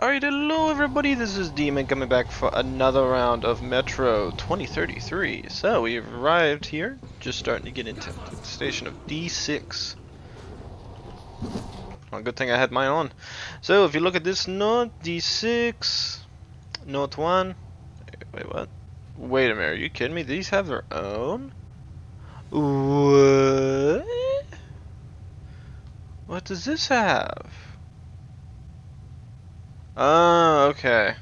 Alright, hello everybody, this is Demon coming back for another round of Metro 2033. So, we've arrived here, just starting to get into the station of D6. Well, good thing I had mine on. So, if you look at this note, D6, note 1, wait, what? Wait a minute, are you kidding me? These have their own? What? What does this have? Oh, okay.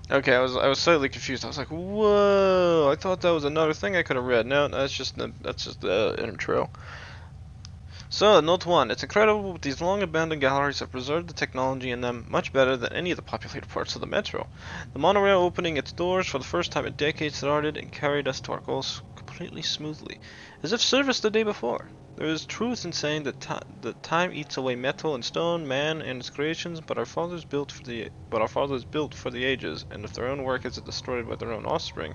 Okay, I was slightly confused. I was like, "Whoa!" I thought that was another thing I could have read. No, that's just the intro. So, note one: it's incredible, but these long abandoned galleries have preserved the technology in them much better than any of the populated parts of the metro. The monorail opening its doors for the first time in decades started and carried us to our goals completely smoothly, as if service the day before. There is truth in saying that time eats away metal and stone, man and its creations, but our fathers built for the ages, and if their own work isn't destroyed by their own offspring,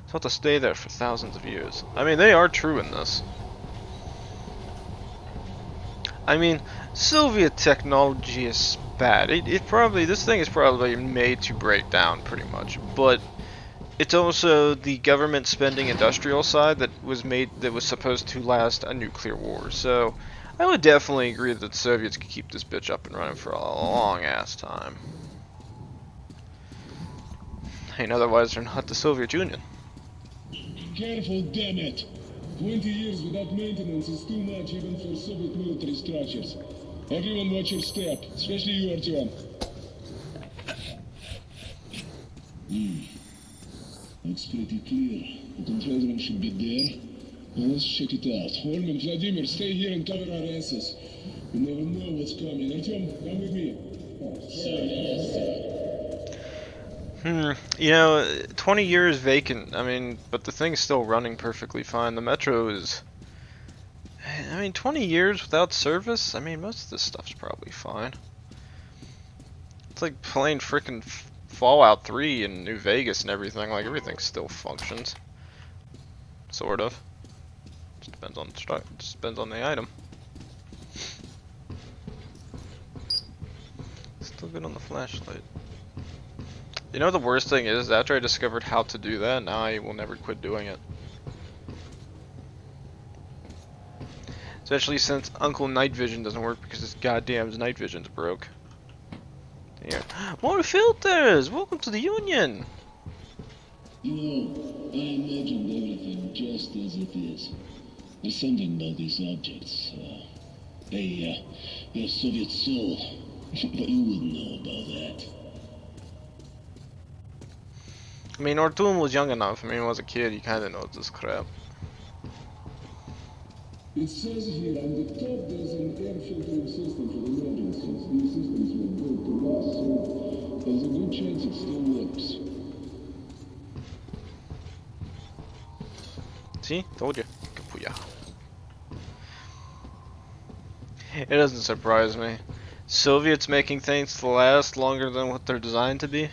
it's ought to stay there for thousands of years. I mean, they are true in this. I mean, Soviet technology is bad. This thing is probably made to break down pretty much, but it's also the government spending industrial side that was supposed to last a nuclear war. So I would definitely agree that the Soviets could keep this bitch up and running for a long ass time. And otherwise they're not the Soviet Union. Careful, damn it! 20 years without maintenance is too much even for Soviet military structures. Everyone watch your step, especially you, Artyom. Looks pretty clear. The control room should be there. Now let's check it out. Holm and Vladimir, stay here and cover our asses. You never know what's coming. Artyom, come with me. You know, 20 years vacant, I mean, but the thing's still running perfectly fine. The metro is... I mean, 20 years without service? I mean, most of this stuff's probably fine. It's like playing frickin' Fallout 3 in New Vegas and everything. Like, everything still functions. Sort of. Just depends on the item. Still good on the flashlight. You know the worst thing is, after I discovered how to do that, now I will never quit doing it. Especially since Uncle Night Vision doesn't work because his goddamn night vision's broke. Here. More filters! Welcome to the Union! You know, I imagined everything just as it is. There's something about these objects. They have Soviet soul. But you wouldn't know about that. I mean, Artyom was young enough. I mean, he was a kid, he kinda knows this crap. It says here on the top there's an air filtering system for emergencies. These systems were built to last, so there's a good chance it still works. See? Told you. Kapuya. It doesn't surprise me. Soviets making things to last longer than what they're designed to be?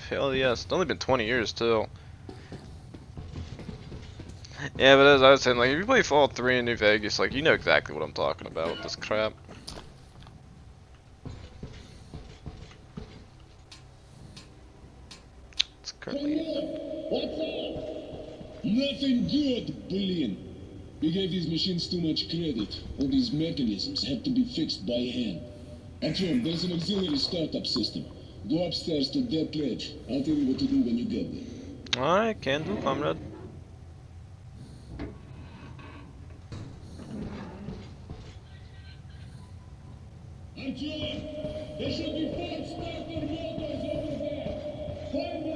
Hell yes. It's only been 20 years, too. Yeah, but as I was saying, like, if you play Fallout 3 in New Vegas, like, you know exactly what I'm talking about with this crap. It's currently... What's up? Nothing good, Billion. We gave these machines too much credit. All these mechanisms had to be fixed by hand. Artyom, there's an auxiliary startup system. Go upstairs to that ledge. I'll tell you what to do when you get there. Alright, can do, comrade. Artyom, there should be 5 Spartan Orders over there. Find them.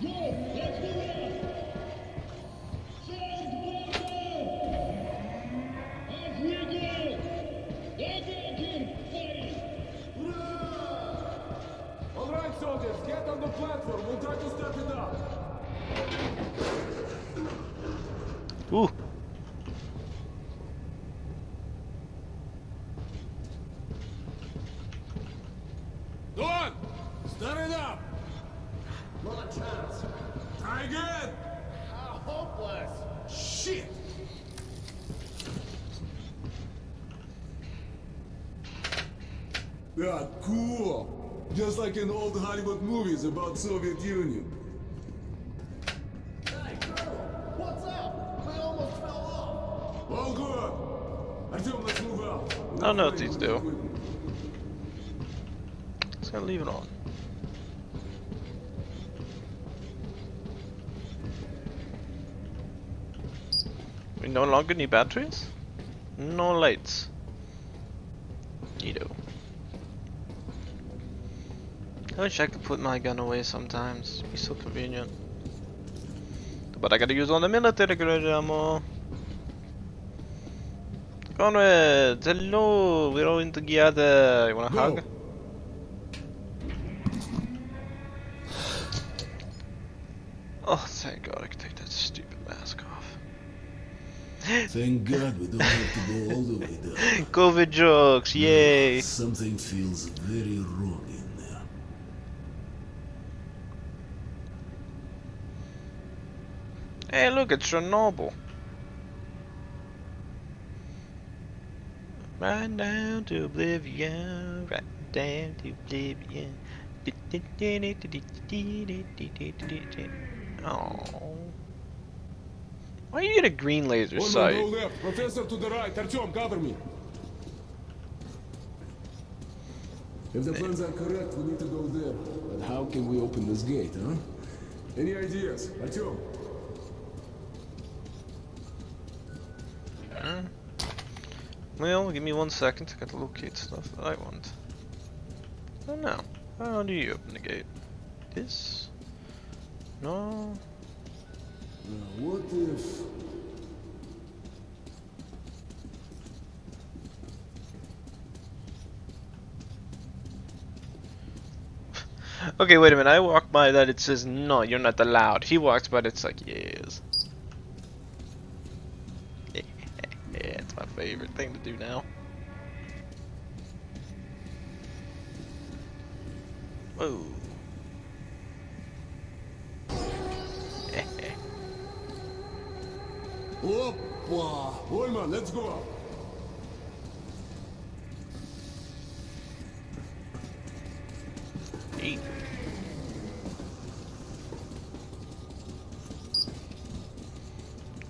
Go! Let's move out! Fire water! Off we go! Get back here! Fighting! All right, soldiers, get on the platform. We'll try to step it up. Ooh. Go on! Start it up! Not a chance. Try again! How hopeless. Shit! Yeah, cool! Just like in old Hollywood movies about Soviet Union. Hey, Colonel, what's up? We almost fell off. All good! Artyom, let's move out. I don't know what these do. Just gonna leave it on. We no longer need batteries? No lights. Neato. I wish I could put my gun away sometimes. It'd be so convenient. But I gotta use all the military grade ammo. Conrad, hello, we're all in together. You wanna hug? Oh, thank God I can take that stupid mask off. Thank God we don't have to go all the way down. COVID jokes, yay! Something feels very wrong in there. Hey, look, it's Chernobyl. Right down to oblivion, right down to oblivion. Oh. Why you get a green laser sight? Go left, Professor to the right. Artyom, cover me. If the plans are correct, we need to go there. But how can we open this gate, huh? Any ideas, Artyom? Well, give me 1 second to get to locate stuff that I want. Oh no. How do you open the gate? This? No. What if... Okay, wait a minute. I walk by that, it says no, you're not allowed. He walks by it, it's like yes. Yeah, it's my favorite thing to do now. Whoa. Опа! Ольman, let's go! Eat.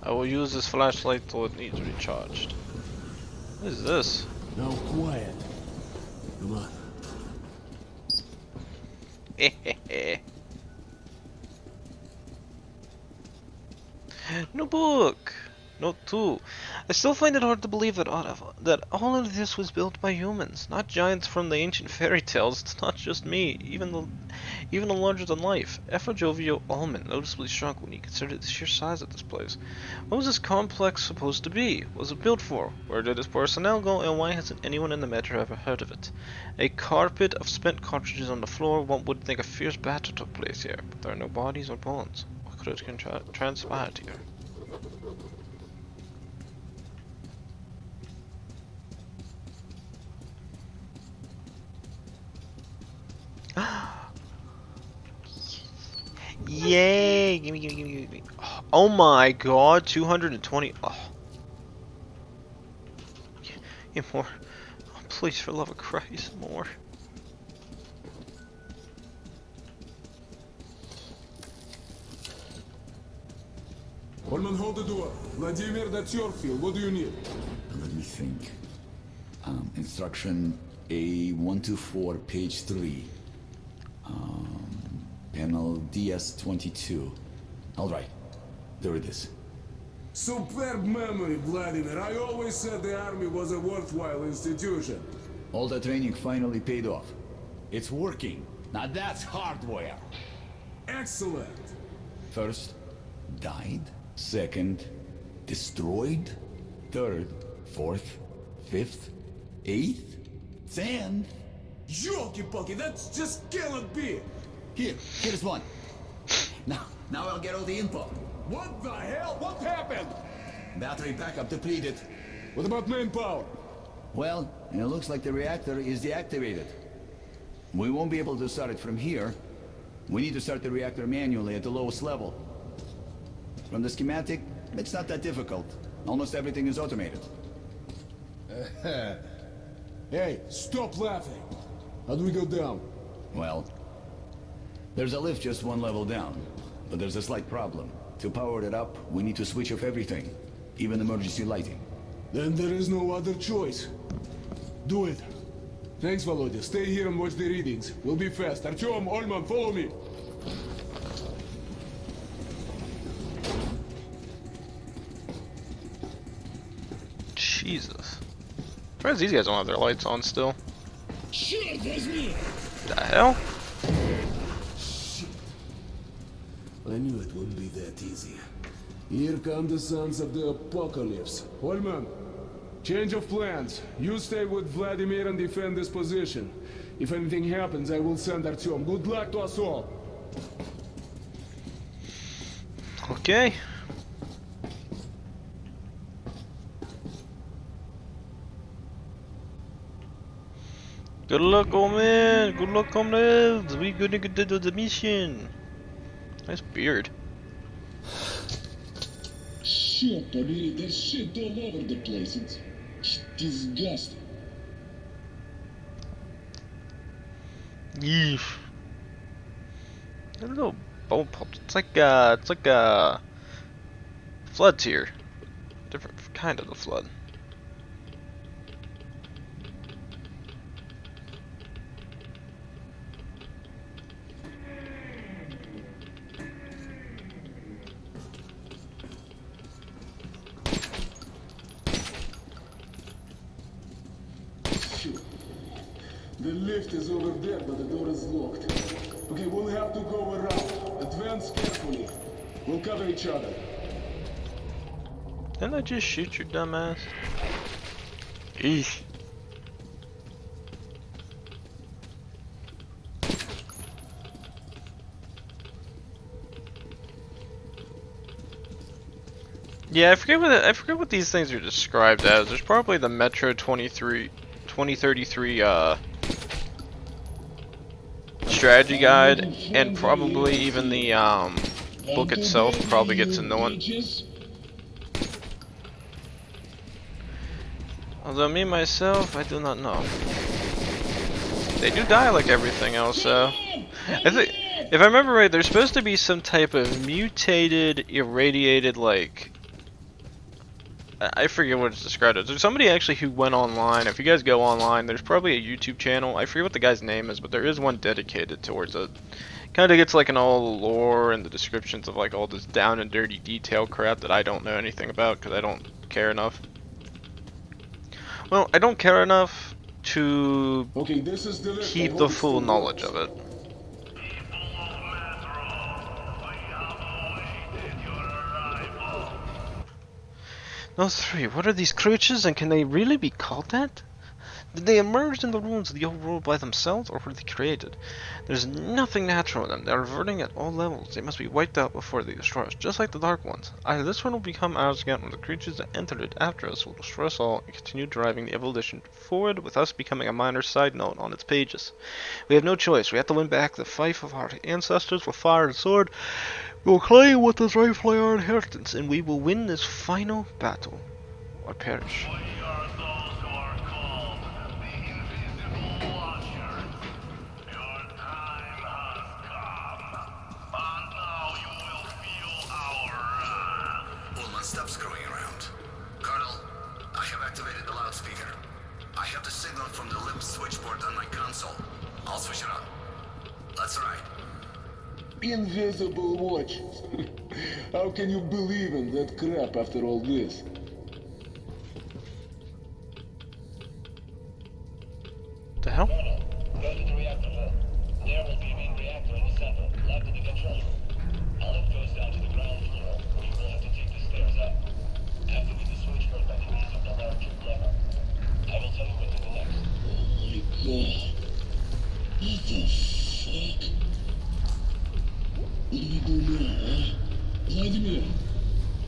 I will use this flashlight till it needs recharged. What is this? Now quiet. Come on. No book. Note 2. I still find it hard to believe that all of this was built by humans, not giants from the ancient fairy tales. It's not just me, even the larger than life. Efrajovio Ullman noticeably shrunk when he considered the sheer size of this place. What was this complex supposed to be? What was it built for? Where did its personnel go, and why hasn't anyone in the metro ever heard of it? A carpet of spent cartridges on the floor. One would think a fierce battle took place here, but there are no bodies or bones. What could have transpired here? Yay! Gimme. Oh my god, 220. Oh. Yeah, more. Oh, please, for love of Christ, more. Ольman, hold the door. Vladimir, that's your field. What do you need? Let me think. Instruction A124, page 3. Panel DS22. Alright, there it is. Superb memory, Vladimir. I always said the army was a worthwhile institution. All the training finally paid off. It's working. Now that's hardware. Excellent. First, died. Second, destroyed. Third, fourth, fifth, eighth, 10th. Ёлки-палки, that just cannot be. Here's one. Now I'll get all the info. What the hell? What happened? Battery backup depleted. What about manpower? Well, it looks like the reactor is deactivated. We won't be able to start it from here. We need to start the reactor manually at the lowest level. From the schematic, it's not that difficult. Almost everything is automated. Hey, stop laughing. How do we go down? Well, there's a lift just one level down. But there's a slight problem. To power it up, we need to switch off everything. Even emergency lighting. Then there is no other choice. Do it. Thanks, Volodya. Stay here and watch the readings. We'll be fast. Artyom, Olman, follow me. Jesus. Surprised these guys don't have their lights on still. Черт возьми! The hell? I knew it wouldn't be that easy. Here come the sons of the apocalypse. Olman, change of plans. You stay with Vladimir and defend this position. If anything happens, I will send Artyom. Good luck to us all. Okay. Good luck, old man. Good luck, comrades. We gonna get to the mission. Nice beard. Черт побери, there's shit all over the place. It's disgusting. Yeesh. A little bone pulp. It's like floods here. Different kind of the flood. Shoot. The lift is over there, but the door is locked. Okay, we'll have to go around. Advance carefully. We'll cover each other. Didn't I just shoot your dumb ass? Eesh. Yeah, I forget what these things are described as. There's probably the Metro 2033 strategy guide, and probably even the book itself probably gets annoying. Although me myself, I do not know. They do die like everything else, so I think if I remember right, there's supposed to be some type of mutated, irradiated, like, I forget what it's described as. There's somebody actually who went online. If you guys go online, there's probably a YouTube channel. I forget what the guy's name is, but there is one dedicated towards it. Kind of gets like an all the lore and the descriptions of like all this down and dirty detail crap that I don't know anything about because I don't care enough. Well, I don't care enough to Okay, this is the lift. keep the full knowledge of it. Those three, what are these creatures and can they really be called that? Did they emerge in the ruins of the old world by themselves or were they created? There's nothing natural in them. They're reverting at all levels. They must be wiped out before they destroy us, just like the Dark Ones. Either this one will become ours again or the creatures that entered it after us will destroy us all and continue driving the evolution forward with us becoming a minor side note on its pages. We have no choice. We have to win back the fight of our ancestors with fire and sword. We will claim what is rightfully our inheritance, and we will win this final battle, or perish. We are those who are called the Invisible Watcher. Your time has come, and now you will feel our wrath. Ullman, stop screwing around. Colonel, I have activated the loudspeaker. I have the signal from the lift switchboard on my console. I'll switch it on. That's right. Invisible watches. How can you believe in that crap after all this? The hell? Go to the reactor vault. There will be a main reactor in the center, back to the control room. Our lift goes down to the ground floor, where you will have to take the stairs up. Activate the switchboard by the means of the larger lever. I will tell you what to do next. Oh my god. What the fuck? What do we do now, huh? Vladimir,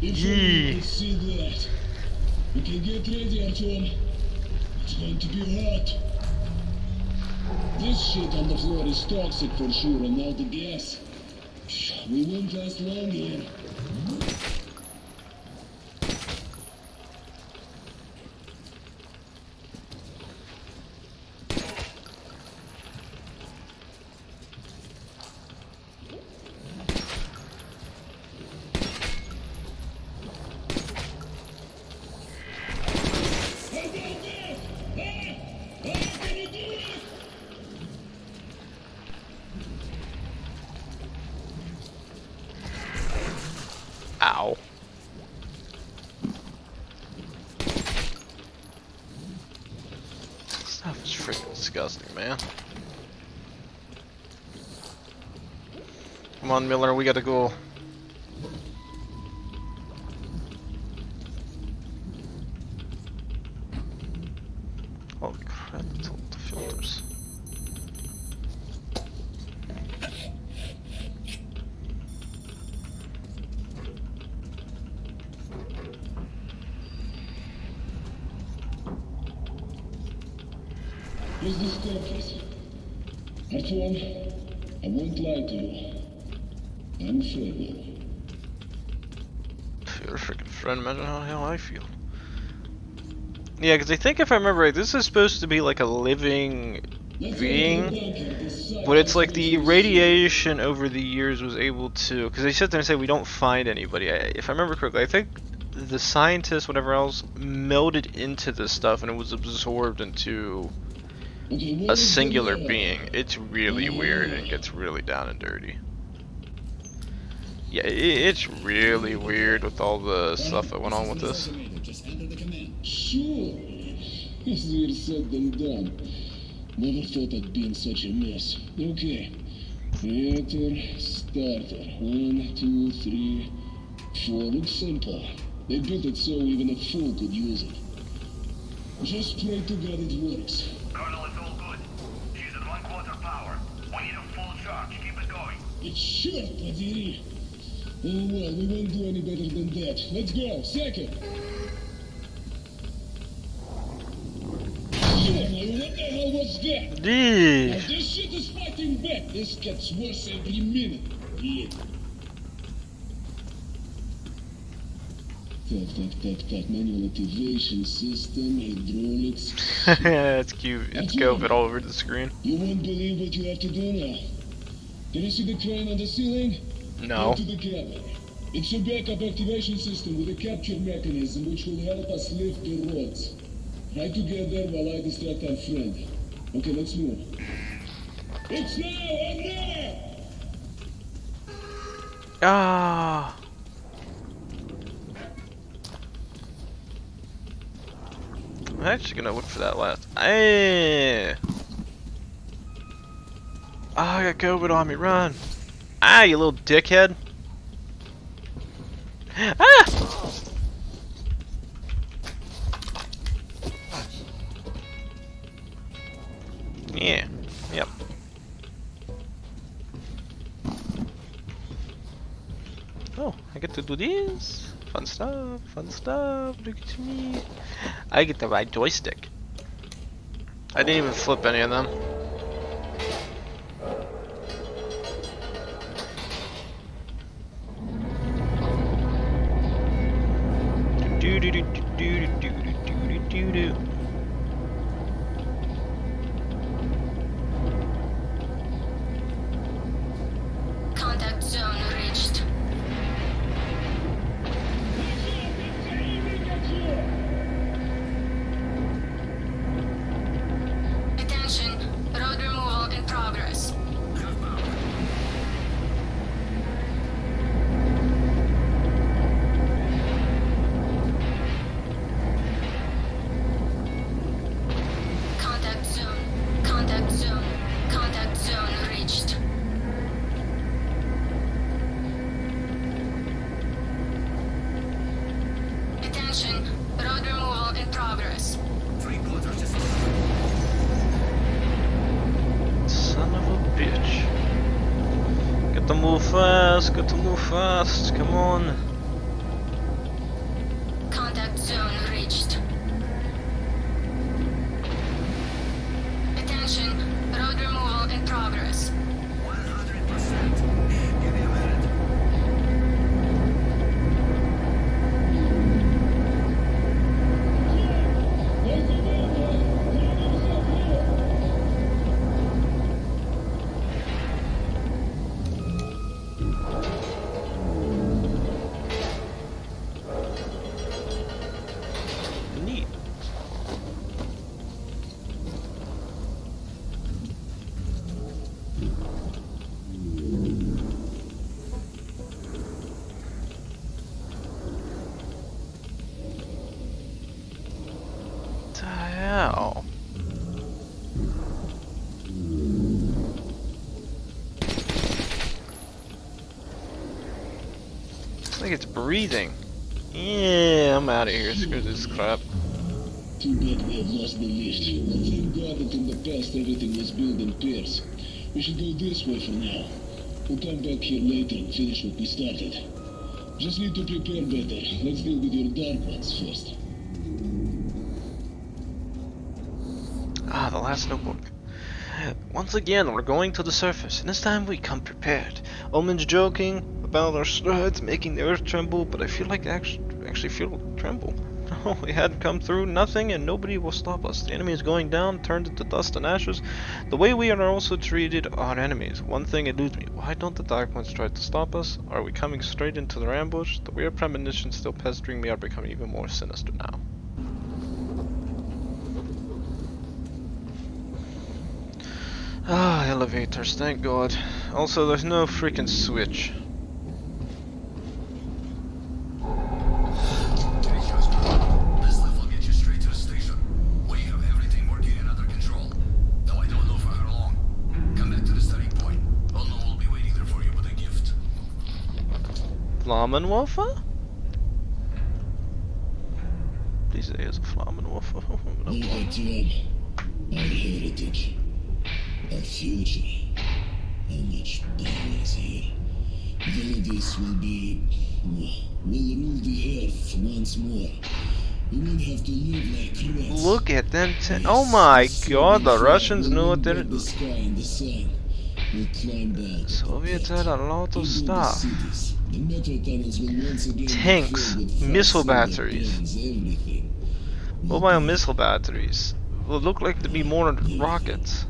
if you can see that, we can get ready, Artyom. It's going to be hot. This shit on the floor is toxic for sure, and now the gas. We won't last long here. Ow. This stuff is freaking disgusting, man. Come on, Miller, we gotta go. Holy crap, it's all the filters. Here's the staircase. Artyom, I won't lie to you. I'm afraid now. You're a freaking friend, imagine how the hell I feel. Yeah, because I think if I remember right, this is supposed to be like a living being, but it's like the radiation over the years was able to, because they sit there and say we don't find anybody. If I remember correctly, I think the scientists, whatever else, melded into this stuff and it was absorbed into a singular being. It's really weird and gets really down and dirty. Yeah, it's really weird with all the stuff that went on with this. Just enter the command. Sure. Easier said than done. Never thought I'd be in such a mess. Okay. Reactor starter. 1, 2, 3, 4. Looks simple. They built it so even a fool could use it. Just pray to God it works. Colonel, it's all good. She's at 1/4 power. We need a full charge. Keep it going. It's short, подери. Oh well, we won't do any better than that. Let's go. Second. What the hell was that? Now, this shit is fighting back. This gets worse every minute. Yeah. Так. Manual activation system, hydraulics. It's cute. It's COVID all over the screen. You won't believe what you have to do now. Can you see the crane on the ceiling? No. Go to the cabin. It's a backup activation system with a capture mechanism which will help us lift the rods. Try to get there while I distract our friend. Okay, let's move. It's now! I'm there! Ah. I'm actually gonna look for that last. Hey. Ah, I got COVID on me. Run! Ah, you little dickhead! Ah! Yeah. Yep. Oh, I get to do this. Fun stuff, fun stuff. Look at me. I get the right joystick. I didn't even flip any of them. Do do do do do do do do do. Contact zone reached. Attention, road removal in progress. Gotta move fast, gotta move fast, come on. Contact zone reached. Attention, road removal in progress. 100%. Give me a minute. Neat. The hell? It's like it's breathing. Yeah, I'm out of here. Screw this crap. Too bad we have lost the lift. But thank God that in the past everything was built in pairs. We should go this way for now. We'll come back here later and finish what we started. Just need to prepare better. Let's deal with your dark ones first. Ah, the last notebook. Once again, we're going to the surface, and this time we come prepared. Omen's joking about our strides making the earth tremble, but I feel like I actually feel it tremble. We had come through nothing, and nobody will stop us. The enemy is going down, turned into dust and ashes. The way we are also treated our enemies. One thing eludes me. Why don't the Dark Ones try to stop us? Are we coming straight into their ambush? The weird premonitions still pestering me are becoming even more sinister now. Ah, elevators, thank God. Also, there's no freaking switch. This lift will get you straight to the station. We have everything working under control. Though I don't know for how long. Come back to the study point. Ono will be waiting there for you with a gift. Flammenwerfer? Please say it's a Flammenwerfer. Artyom, our heritage, our future. How much power is here? Bandits will rule the earth once more. We won't have to live like rats. Look at them. Oh my God, the Russians knew what they're The doing. sky and the sun will climb out. Soviets had a lot of stuff. Cities. The metro tunnels will once again be Tanks, filled with missile fast batteries. guns, everything. Mobile missile batteries. Will look like to be more rockets.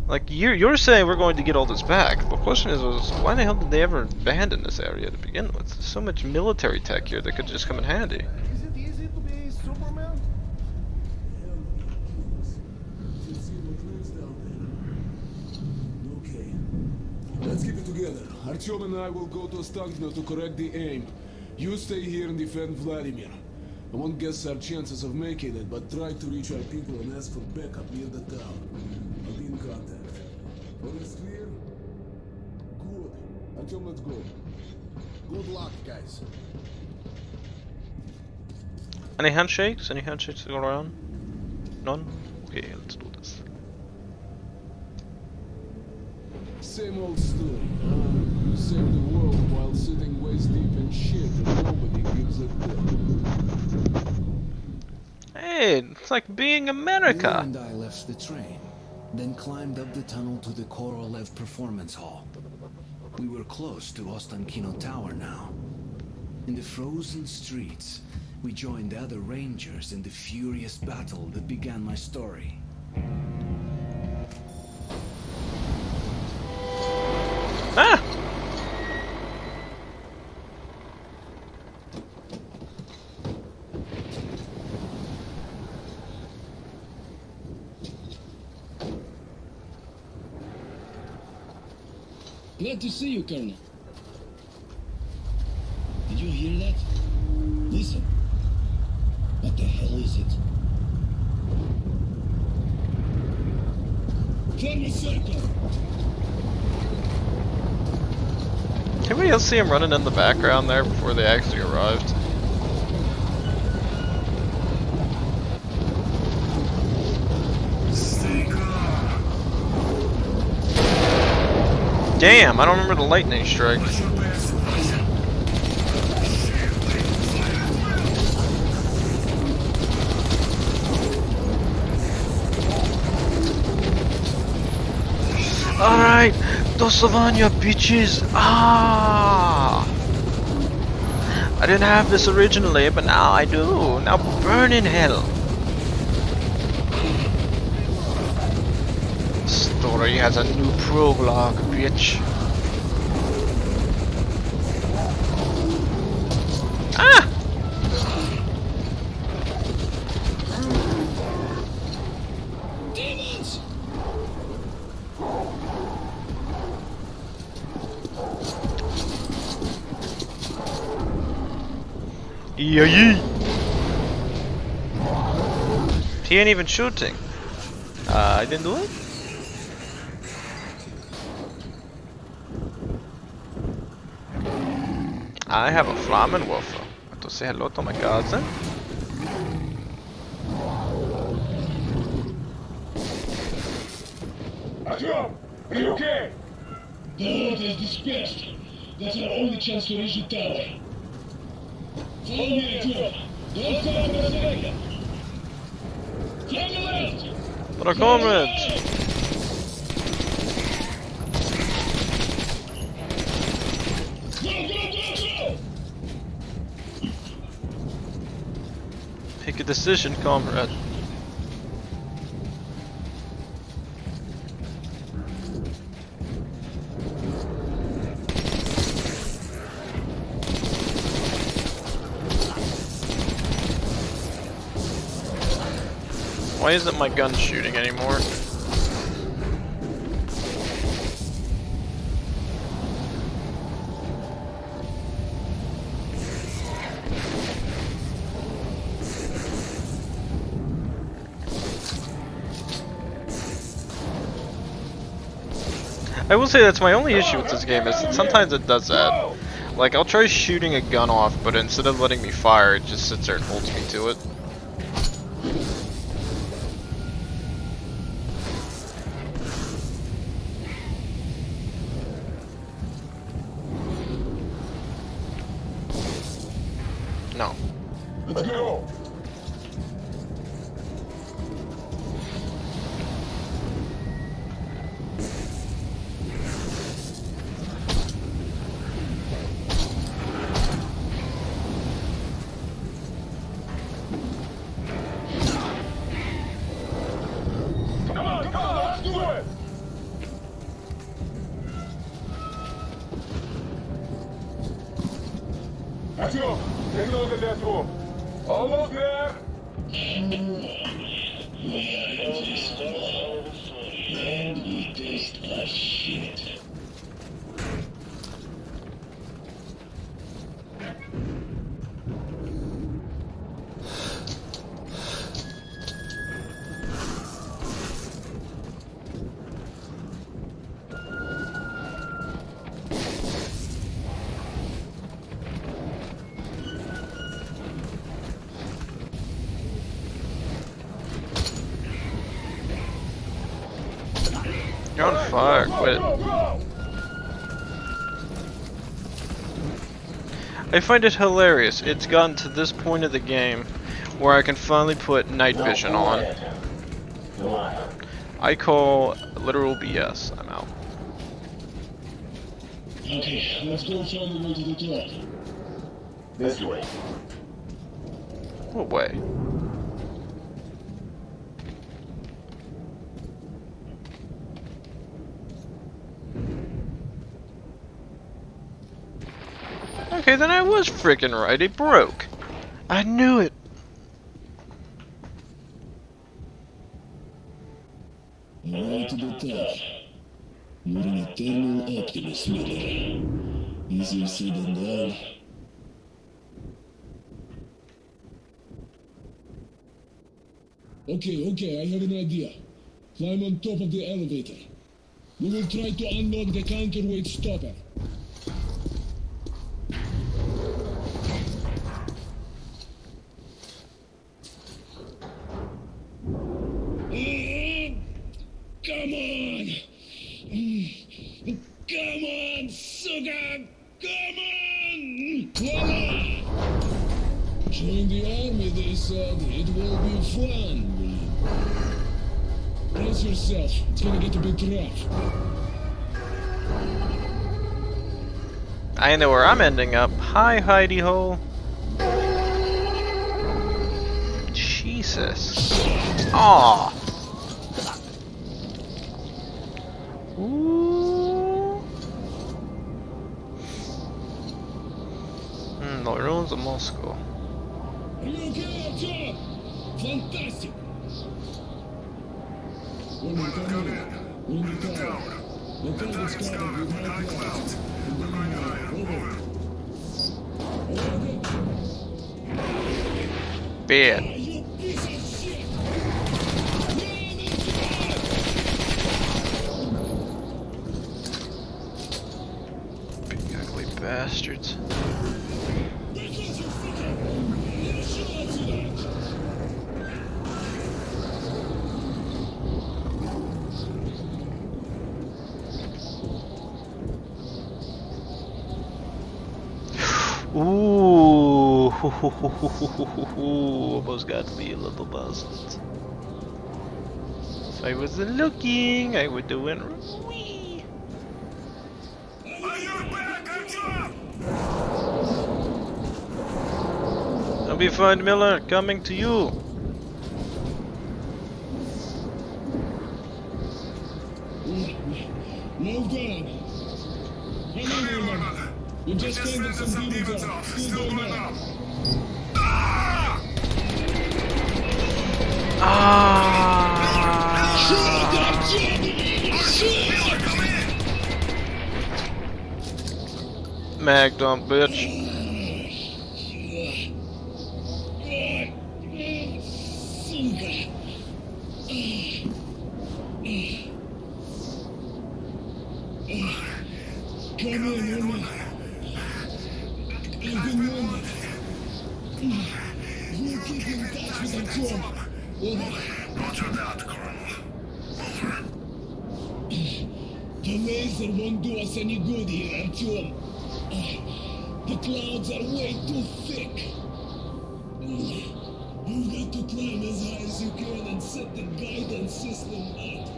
Like you're saying we're going to get all this back. The question is why the hell did they ever abandon this area to begin with? There's so much military tech here that could just come in handy. Is it easy to be Superman? Okay. Let's keep it together. Artyom and I will go to Ostankino to correct the aim. You stay here and defend Vladimir. I won't guess our chances of making it, but try to reach our people and ask for backup near the town. I'll be in contact. All is clear? Good. Artyom, let's go. Good luck, guys. Any handshakes? Any handshakes to go around? None? Okay, let's do this. Same old story. You save the world while sitting waist deep in shit and nobody gives a damn. Hey, it's like being Miller America. and I left the train, then climbed up the tunnel to the Korolev Performance Hall. We were close to Ostankino Tower now. In the frozen streets, we joined the other rangers in the furious battle that began my story. Ah! Glad to see you, Colonel. Did you hear that? Listen. What the hell is it? Form a circle! Anybody else see him running in the background there before they actually arrived? Damn, I don't remember the lightning strike. Alright, Dosovania bitches! Ah! I didn't have this originally, but now I do. Now burn in hell. Story has a new prologue, bitch. Ah! Demons! Yee. He ain't even shooting. I didn't do it? I have a flamen waffle. I have to say hello to my cousin. Artyom, are you okay? The horde has dispersed. That's our only chance to reach the tower. Follow me, Artyom. Don't stop for a second. From the left! But our comrades! Go, go, go, go! Pick a decision, comrade. Why isn't my gun shooting anymore? I will say that's my only issue with this game is that sometimes it does that. Like, I'll try shooting a gun off, but instead of letting me fire, it just sits there and holds me to it. No. Let's go! Come on, let's do it! Artyom, take a look at that room. Almost there! And we taste a shit. You're on fire, quit. I find it hilarious. It's gotten to this point of the game where I can finally put night vision on. I call literal BS. I'm out. Okay, let's go find the way to the top. This way. What way? Okay, then I was freaking right. It broke. I knew it. Right to the top. You're an eternal optimist, Miller. Easier said than done. Okay, I have an idea. Climb on top of the elevator. We will try to unlock the counterweight stopper. Come on! Come said it will be fun. Brace yourself. It's gonna get a bit rough. I know where I'm ending up. Hi, Heidi Ho. Jesus. Aw. Ooh. The ruins of Moscow. Are you okay, Artyom? Fantastic. Woman, come in. We're in the tower. The target's covered with high clouds. Over. Bad. You piece of shit! Big ugly bastards. Ooh, almost got me a little buzzed. If I wasn't looking, I would do it. Wee. Are you back, Artyom? I'll be fine, Miller. Coming to you. Well done. Come on, woman. You just fended some demons off. Still going up. Mag dump, bitch. Come in, woman. I've been wounded. You keep in touch with Artyom. Over. Roger that, Colonel. Over. The laser won't do us any good here, Artyom. The clouds are way too thick. You've got to climb as high as you can and set the guidance system up.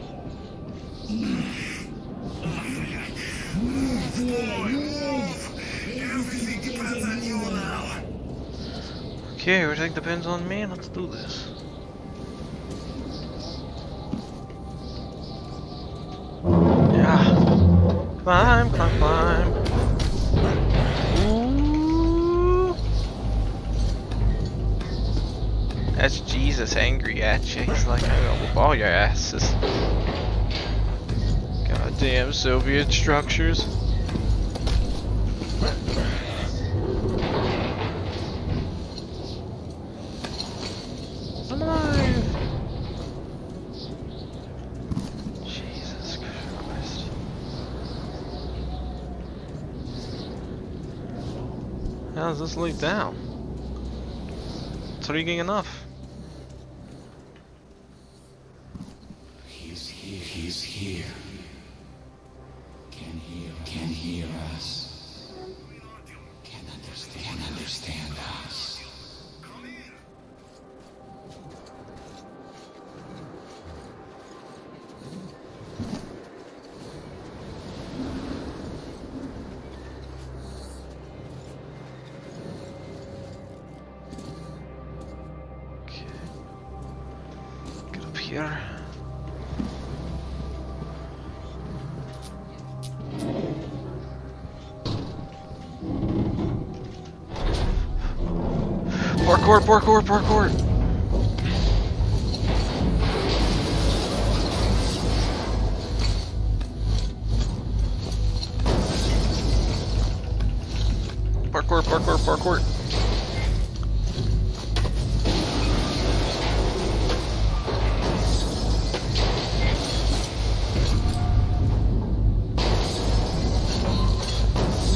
Move, boy, move! Everything depends on you now. Okay, everything depends on me. Let's do this. Yeah. Climb, climb, climb. Ooh. That's Jesus angry at you. He's like, I'm gonna whoop all your asses. Goddamn Soviet structures. I'm alive. Jesus Christ. How does this lead down? Intriguing enough. He's here. He's here. Can hear us. Can understand us. Okay. Get up here. Parkour, parkour, parkour! Parkour, parkour, parkour!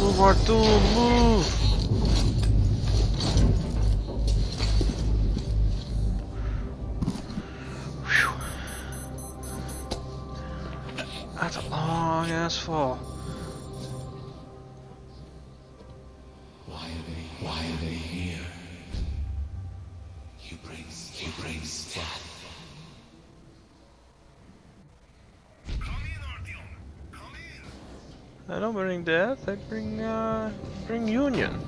Move, Artyom, move! That's a long ass fall. Why are they here? You brings death. Come in, Artyom. Come in. I don't bring death, I bring union.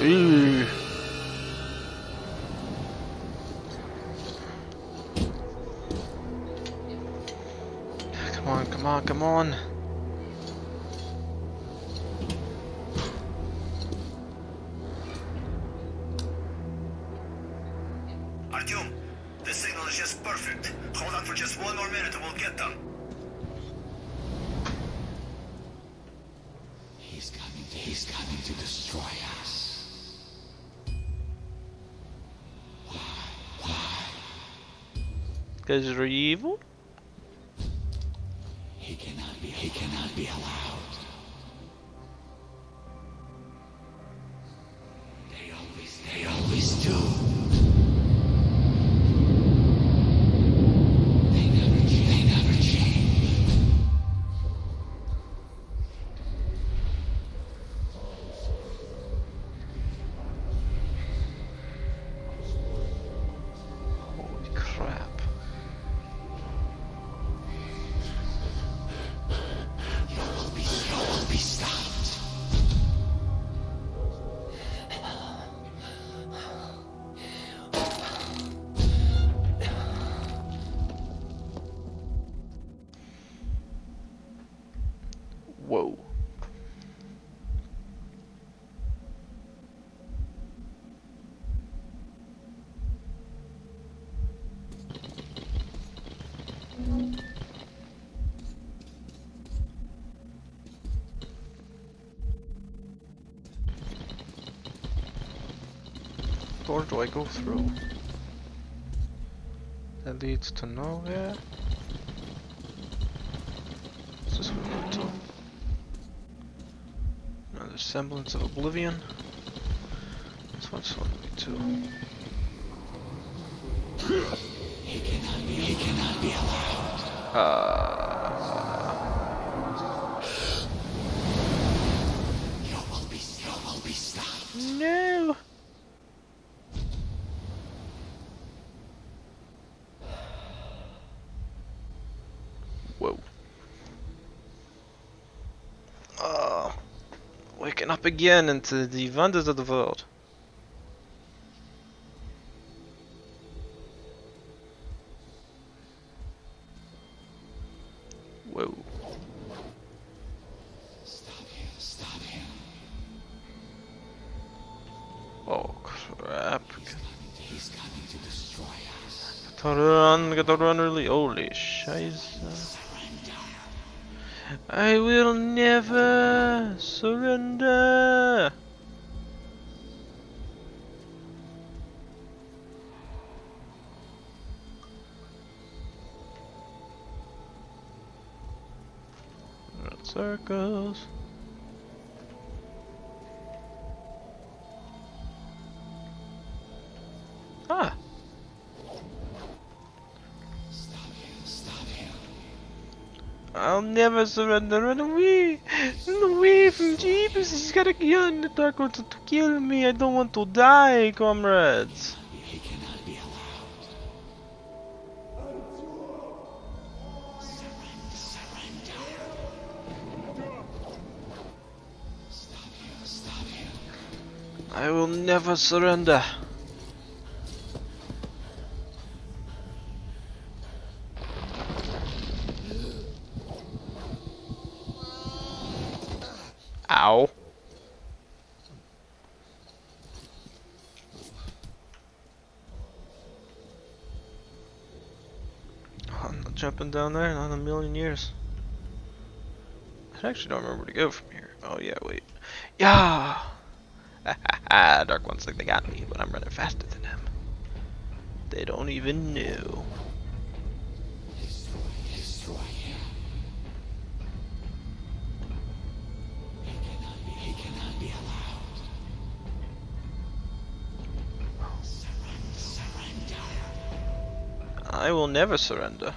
Ew. Come on, come on, come on. Artyom, this signal is just perfect. Hold on for just one more minute and we'll get them. He's coming to destroy us. Because you're evil? He cannot be allowed. They always do. They never change. Holy crap. You will be stopped. Whoa. Door do I go through? That leads to nowhere. What's this one lead to? Another semblance of oblivion. What's one lead to? He cannot be allowed. You will be stopped. No. Whoa. Waking up again into the wonders of the world. Whoa. Stop him. Oh crap. He's coming to destroy us. Gotta run really. Holy shiza. I will never surrender. Red circles. Ah. Stop him. I'll never surrender. Run away! Run away from Jeebus! He's got a gun! The Dark wants to kill me! I don't want to die, comrades! He cannot be allowed. Surrender. Stop him. I will never surrender. Ow. I'm not jumping down there, not in a million years. I actually don't remember where to go from here. Oh yeah, wait. Yeah! Dark ones think they got me, but I'm running faster than them. They don't even know. Destroy him. He cannot be allowed. Surrender. I will never surrender.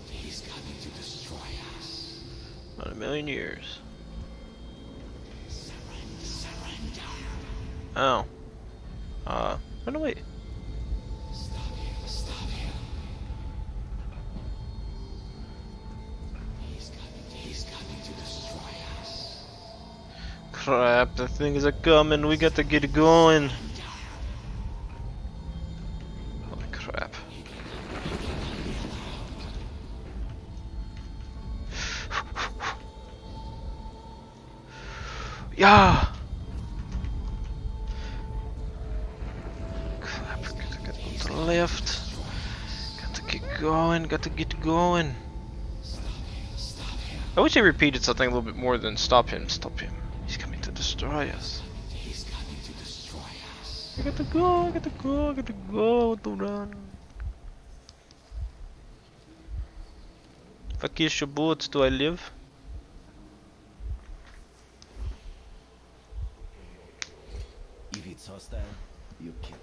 He's coming to destroy us. But in a million years. Oh. Run away. Crap, the things are coming, we got to get going. Holy crap. Yeah! Crap, gotta go to the left. Got to get going, got to get going. I wish they repeated something a little bit more than stop him, stop him. He's coming to destroy us. He's coming to destroy us. I gotta go, I gotta go, I gotta go to run. If I kiss your bullets, do I live? If it's hostile, you kill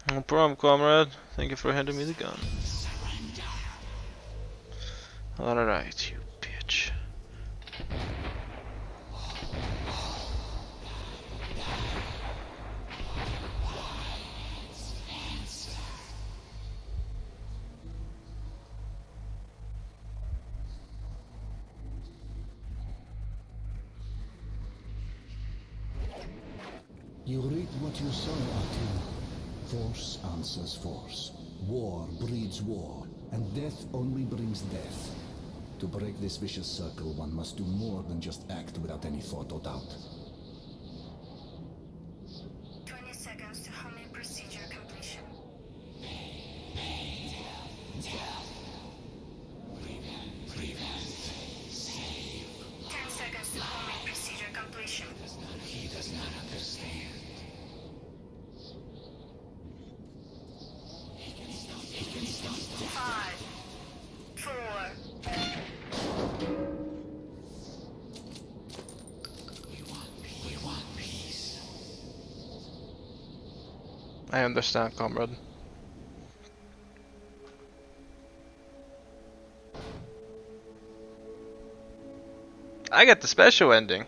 it. No problem, comrade. Thank you for handing me the gun. Alright, you bitch. You read what you saw, Artyom. Force answers force. War breeds war, and death only brings death. To break this vicious circle, one must do more than just act without any thought or doubt. 20 seconds to homing procedure completion. 10 seconds to homing procedure completion. He does not understand. He can stop. 5, 4. We want peace. I understand, comrade. I got the special ending.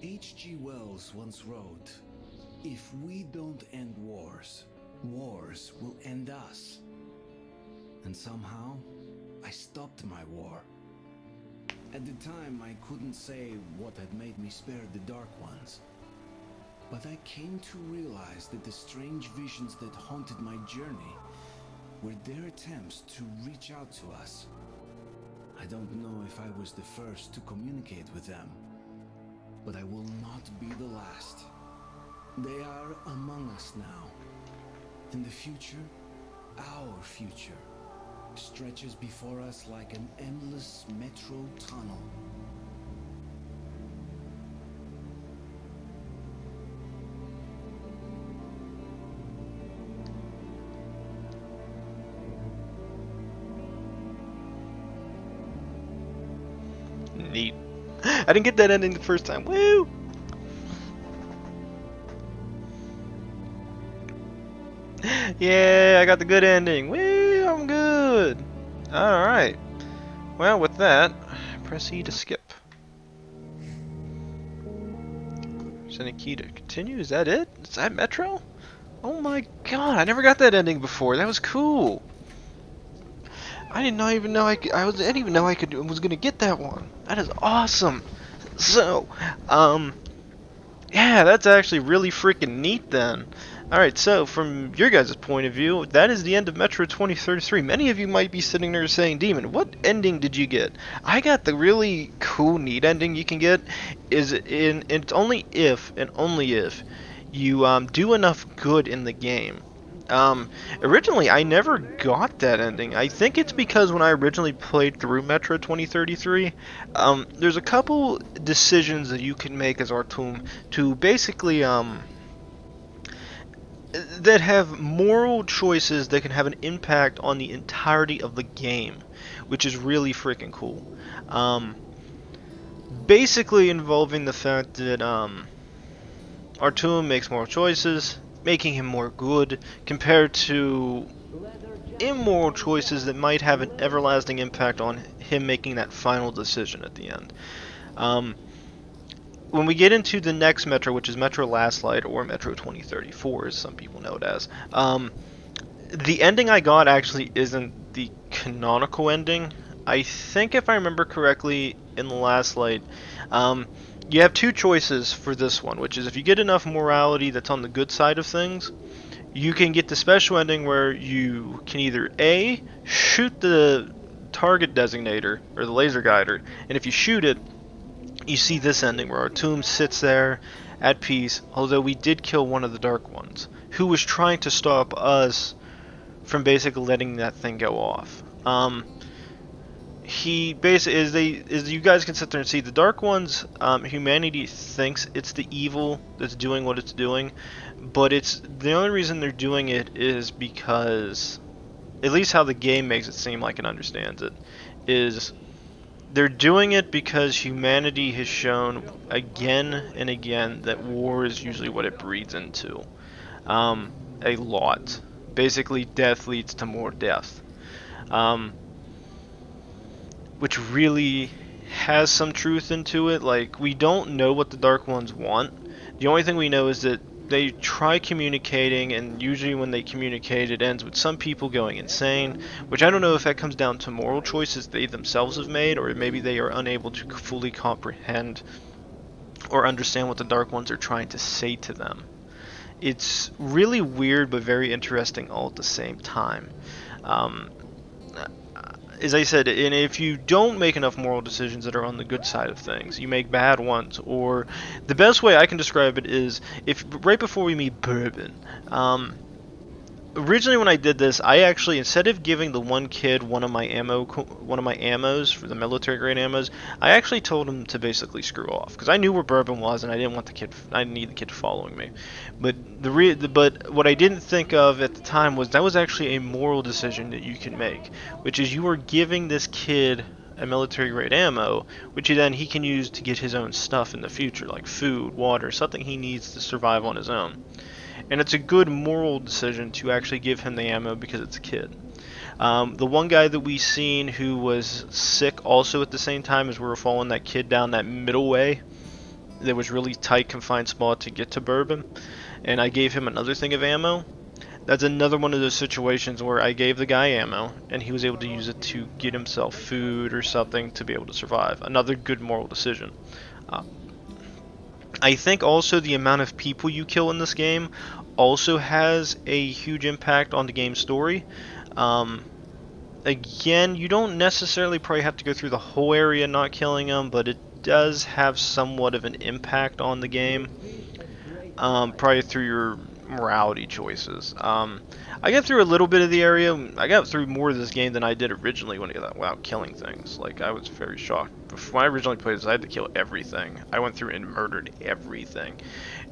H.G. Wells once wrote, "If we don't end wars, wars will end us." And somehow, I stopped my war. At the time, I couldn't say what had made me spare the Dark Ones. But I came to realize that the strange visions that haunted my journey were their attempts to reach out to us. I don't know if I was the first to communicate with them, but I will not be the last. They are among us now. And the future, our future, stretches before us like an endless metro tunnel. Neat. I didn't get that ending the first time. Woo! Yeah, I got the good ending. Woo! I'm good. Alright. Well, with that, press E to skip. Is any key to continue? Is that it? Is that Metro? Oh my god, I never got that ending before. That was cool. I did not even know I didn't even know I was gonna get that one. That is awesome. So, yeah, that's actually really freaking neat then. Alright, so from your guys' point of view, that is the end of Metro 2033. Many of you might be sitting there saying, Demon, what ending did you get? I got the really cool, neat ending you can get. It's only if, and only if, you do enough good in the game. Originally, I never got that ending. I think it's because when I originally played through Metro 2033, there's a couple decisions that you can make as Artyom to basically, that have moral choices that can have an impact on the entirety of the game, which is really freaking cool. Basically involving the fact that, Artyom makes moral choices, making him more good, compared to immoral choices that might have an everlasting impact on him making that final decision at the end. When we get into the next Metro, which is Metro Last Light, or Metro 2034, as some people know it as, the ending I got actually isn't the canonical ending. I think, if I remember correctly, in the Last Light, you have two choices for this one, which is if you get enough morality that's on the good side of things, you can get the special ending where you can either A, shoot the target designator, or the laser guider, and if you shoot it, you see this ending where Artyom sits there at peace, although we did kill one of the Dark Ones, who was trying to stop us from basically letting that thing go off. He basically, as you guys can sit there and see, the Dark Ones, humanity thinks it's the evil that's doing what it's doing, but it's the only reason they're doing it is because, at least how the game makes it seem like it understands it, is they're doing it because humanity has shown again and again that war is usually what it breeds into. A lot. Basically, death leads to more death. Which really has some truth into it. Like, we don't know what the Dark Ones want. The only thing we know is that they try communicating, and usually when they communicate, it ends with some people going insane, which I don't know if that comes down to moral choices they themselves have made, or maybe they are unable to fully comprehend or understand what the Dark Ones are trying to say to them. It's really weird, but very interesting all at the same time. As I said, and if you don't make enough moral decisions that are on the good side of things, you make bad ones, or the best way I can describe it is, if right before we meet Bourbon, originally when I did this, I actually, instead of giving the one kid one of my ammos for the military grade ammos, I actually told him to basically screw off, because I knew where Bourbon was and I didn't need the kid following me. But but what I didn't think of at the time was that was actually a moral decision that you can make, which is you are giving this kid a military grade ammo, which he can use to get his own stuff in the future, like food, water, something he needs to survive on his own. And it's a good moral decision to actually give him the ammo because it's a kid. The one guy that we seen who was sick also at the same time as we were following that kid down that middle way, that was really tight confined spot to get to Bourbon, and I gave him another thing of ammo. That's another one of those situations where I gave the guy ammo and he was able to use it to get himself food or something to be able to survive. Another good moral decision. I think also the amount of people you kill in this game also has a huge impact on the game's story. Again, you don't necessarily probably have to go through the whole area not killing them, but it does have somewhat of an impact on the game, probably through your morality choices. I got through a little bit of the area. I got through more of this game than I did originally when I got without killing things. Like, I was very shocked. When I originally played this, I had to kill everything. I went through and murdered everything.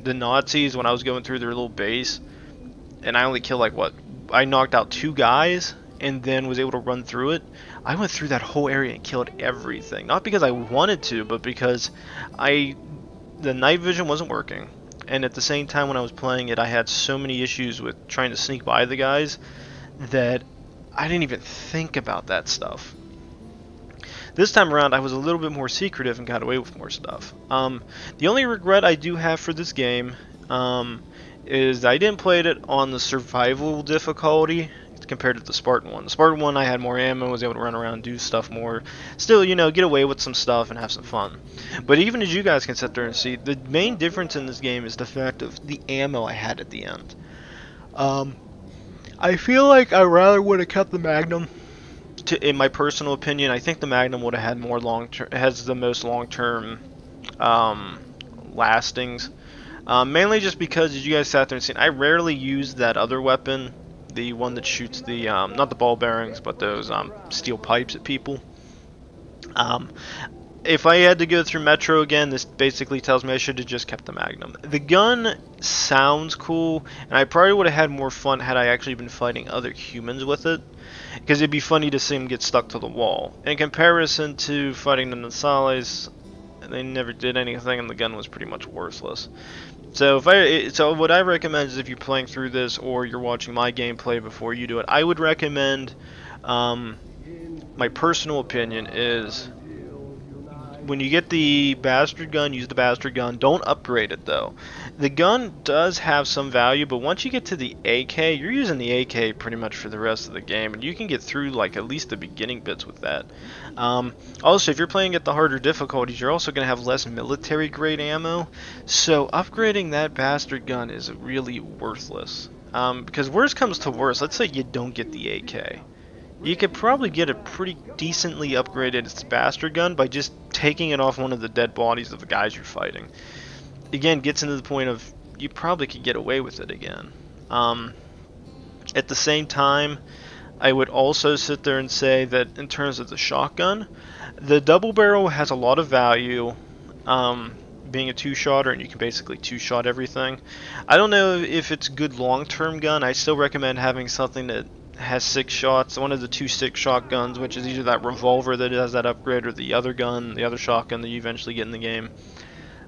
The Nazis, when I was going through their little base, and I only killed, like, I knocked out 2 guys, and then was able to run through it. I went through that whole area and killed everything. Not because I wanted to, but because the night vision wasn't working. And at the same time when I was playing it, I had so many issues with trying to sneak by the guys that I didn't even think about that stuff. This time around, I was a little bit more secretive and got away with more stuff. The only regret I do have for this game is I didn't play it on the survival difficulty compared to the Spartan one. The Spartan one, I had more ammo, was able to run around and do stuff more. Still, you know, get away with some stuff and have some fun. But even as you guys can sit there and see, the main difference in this game is the fact of the ammo I had at the end. I feel like I rather would have kept the Magnum. In my personal opinion, I think the Magnum would have had more long-term, has the most long-term lastings. Mainly just because, as you guys sat there and seen, I rarely used that other weapon the one that shoots the not the ball bearings, but those steel pipes at people. If I had to go through Metro again, this basically tells me I should have just kept the Magnum. The gun sounds cool, and I probably would have had more fun had I actually been fighting other humans with it, because it'd be funny to see them get stuck to the wall. In comparison to fighting the Nasales, they never did anything, and the gun was pretty much worthless. So what I recommend is if you're playing through this or you're watching my gameplay before you do it, I would recommend, my personal opinion is, when you get the bastard gun, use the bastard gun. Don't upgrade it though. The gun does have some value, but once you get to the AK, you're using the AK pretty much for the rest of the game, and you can get through like at least the beginning bits with that. Also, if you're playing at the harder difficulties, you're also going to have less military grade ammo, so upgrading that bastard gun is really worthless. Because worst comes to worst, let's say you don't get the AK. You could probably get a pretty decently upgraded bastard gun by just taking it off one of the dead bodies of the guys you're fighting. Again, gets into the point of you probably could get away with it again. At the same time, I would also sit there and say that in terms of the shotgun, the double barrel has a lot of value, being a two-shotter, and you can basically two-shot everything. I don't know if it's a good long-term gun. I still recommend having something that has 6 shots, one of the 2 6-shot guns, which is either that revolver that has that upgrade or the other gun, the other shotgun that you eventually get in the game.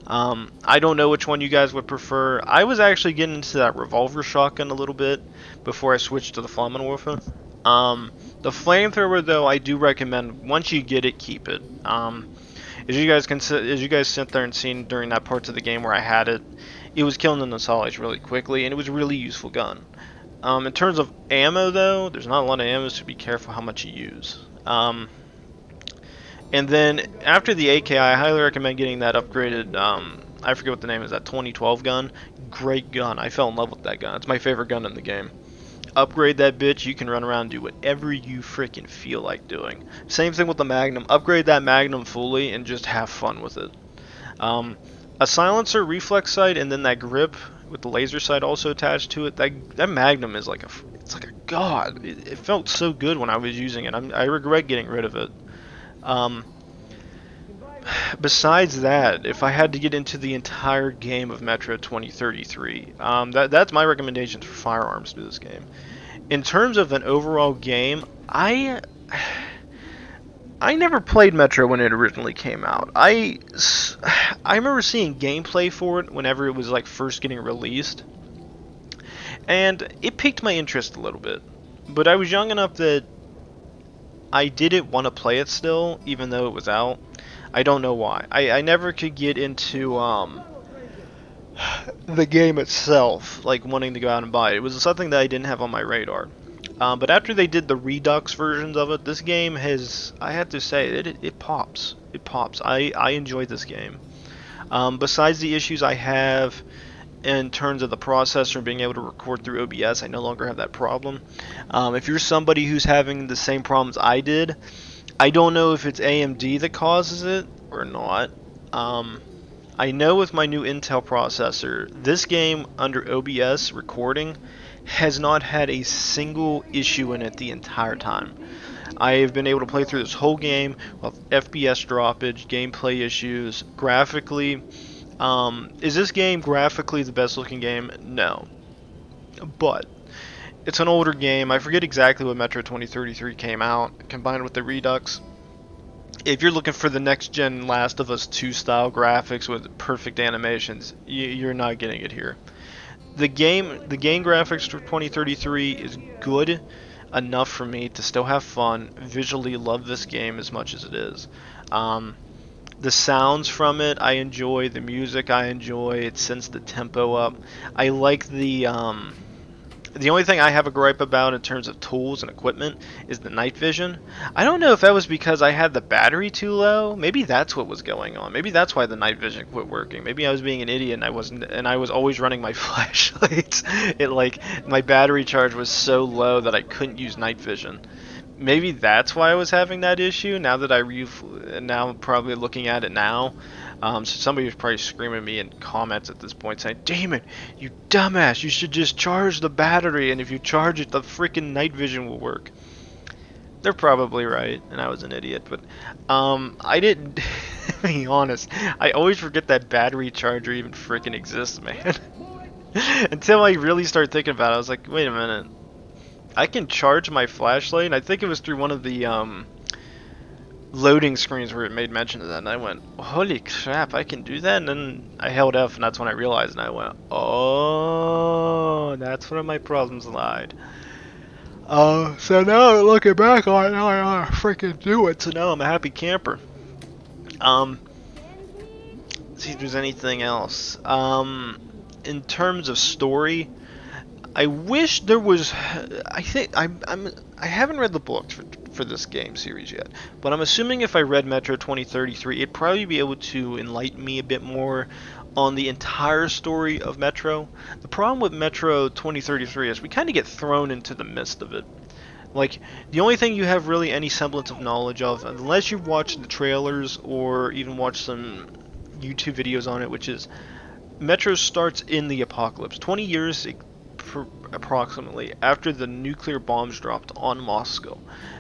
I don't know which one you guys would prefer. I was actually getting into that revolver shotgun a little bit before I switched to the Flammenwerfer. The flamethrower though, I do recommend once you get it, keep it. As you guys sit there and seen during that parts of the game where I had it, it was killing the Nasales really quickly, and it was a really useful gun. In terms of ammo though, there's not a lot of ammo, so be careful how much you use. And then after the AK, I highly recommend getting that upgraded, I forget what the name is, that 2012 gun. Great gun. I fell in love with that gun. It's my favorite gun in the game. Upgrade that bitch, you can run around and do whatever you freaking feel like doing. Same thing with the Magnum. Upgrade that Magnum fully and just have fun with it. A silencer, reflex sight, and then that grip with the laser sight also attached to it. That Magnum is like it's like a god. It felt so good when I was using it. I regret getting rid of it. Besides that, if I had to get into the entire game of Metro 2033, that's my recommendations for firearms to this game. In terms of an overall game, I never played Metro when it originally came out. I remember seeing gameplay for it whenever it was like first getting released, and it piqued my interest a little bit. But I was young enough that I didn't want to play it still, even though it was out. I don't know why. I never could get into the game itself, like wanting to go out and buy it. It was something that I didn't have on my radar. But after they did the Redux versions of it, this game has, I have to say, it pops. It pops. I enjoyed this game. Besides the issues I have in terms of the processor and being able to record through OBS, I no longer have that problem. If you're somebody who's having the same problems I did, I don't know if it's AMD that causes it or not. I know with my new Intel processor, this game under OBS recording has not had a single issue in it the entire time. I have been able to play through this whole game with FPS droppage, gameplay issues, graphically. Is this game graphically the best looking game? No. But it's an older game. I forget exactly when Metro 2033 came out, combined with the Redux. If you're looking for the next gen Last of Us 2 style graphics with perfect animations, you're not getting it here. The game graphics for 2033 is good enough for me to still have fun, visually love this game as much as it is. The sounds from it, I enjoy. The music, I enjoy. It sends the tempo up. I like the only thing I have a gripe about in terms of tools and equipment is the night vision. I don't know if that was because I had the battery too low. Maybe that's what was going on. Maybe that's why the night vision quit working. Maybe I was being an idiot and I was always running my flashlights. My battery charge was so low that I couldn't use night vision. maybe that's why I was having that issue. Now that now probably looking at it now, so somebody was probably screaming at me in comments at this point saying, "Damon, you dumbass! You should just charge the battery, and if you charge it, the freaking night vision will work." They're probably right, and I was an idiot. But I didn't. To be honest, I always forget that battery charger even freaking exists, man. Until I really started thinking about it, I was like, wait a minute. I can charge my flashlight, and I think it was through one of the loading screens where it made mention of that, and I went, holy crap, I can do that? And then I held F, and that's when I realized, and I went, oh, that's where my problems lied. So now looking back on it, now I know how to freaking do it, so now I'm a happy camper. Let's see if there's anything else. In terms of story, I wish there was. I think I haven't read the books for this game series yet, but I'm assuming if I read Metro 2033, it'd probably be able to enlighten me a bit more on the entire story of Metro. The problem with Metro 2033 is we kind of get thrown into the midst of it. Like, the only thing you have really any semblance of knowledge of, unless you've watched the trailers or even watched some YouTube videos on it, which is Metro starts in the apocalypse, 20 years approximately after the nuclear bombs dropped on Moscow.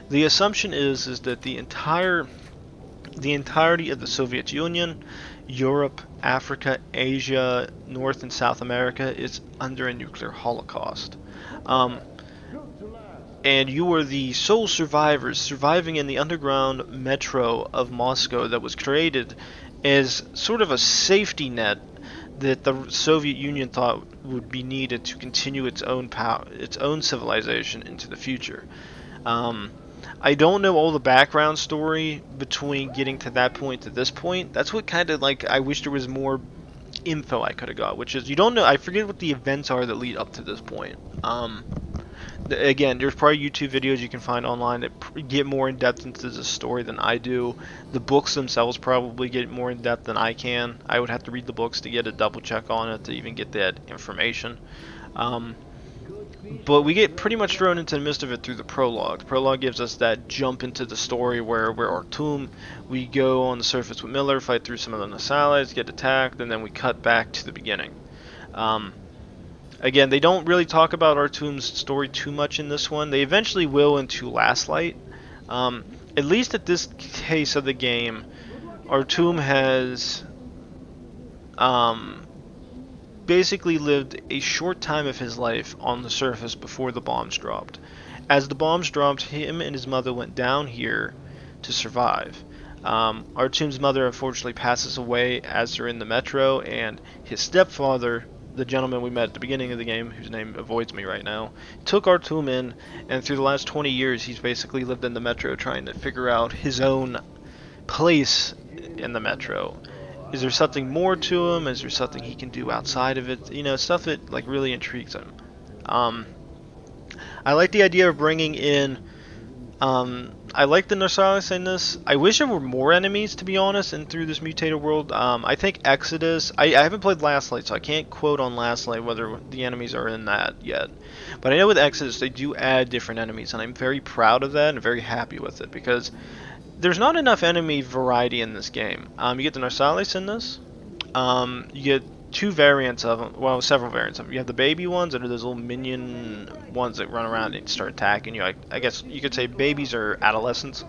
The assumption is that the entirety of the Soviet Union, Europe, Africa, Asia, North and South America is under a nuclear holocaust. And you were the sole survivors surviving in the underground metro of Moscow that was created as sort of a safety net that the Soviet Union thought would be needed to continue its own power, its own civilization into the future. I don't know all the background story between getting to that point to this point. That's what kind of like I wish there was more info I could have got, which is you don't know. I forget what the events are that lead up to this point. Again, there's probably YouTube videos you can find online that get more in depth into the story than I do. The books themselves probably get more in depth than I can. I would have to read the books to get a double check on it to even get that information. But we get pretty much thrown into the midst of it through the prologue. The prologue gives us that jump into the story where we're Artyom. We go on the surface with Miller, fight through some of the Nasalites, get attacked, and then we cut back to the beginning. Again, they don't really talk about Artyom's story too much in this one. They eventually will into Last Light. At least at this case of the game, Artyom has basically lived a short time of his life on the surface before the bombs dropped. As the bombs dropped, him and his mother went down here to survive. Artyom's mother unfortunately passes away as they're in the metro, and his stepfather, the gentleman we met at the beginning of the game, whose name avoids me right now, took Artyom in, and through the last 20 years he's basically lived in the metro trying to figure out his own place in the metro. Is there something more to him? Is there something he can do outside of it? You know, stuff that like really intrigues him. I like the idea of bringing in I like the Narsalis in this. I wish there were more enemies, to be honest, and through this mutated world. I think Exodus, I haven't played Last Light, so I can't quote on Last Light whether the enemies are in that yet. But I know with Exodus they do add different enemies, and I'm very proud of that and very happy with it, because there's not enough enemy variety in this game. You get the Narsalis in this. You get two variants of them, well, several variants of them. You have the baby ones, and those little minion ones that run around and start attacking you. I guess you could say babies or adolescents.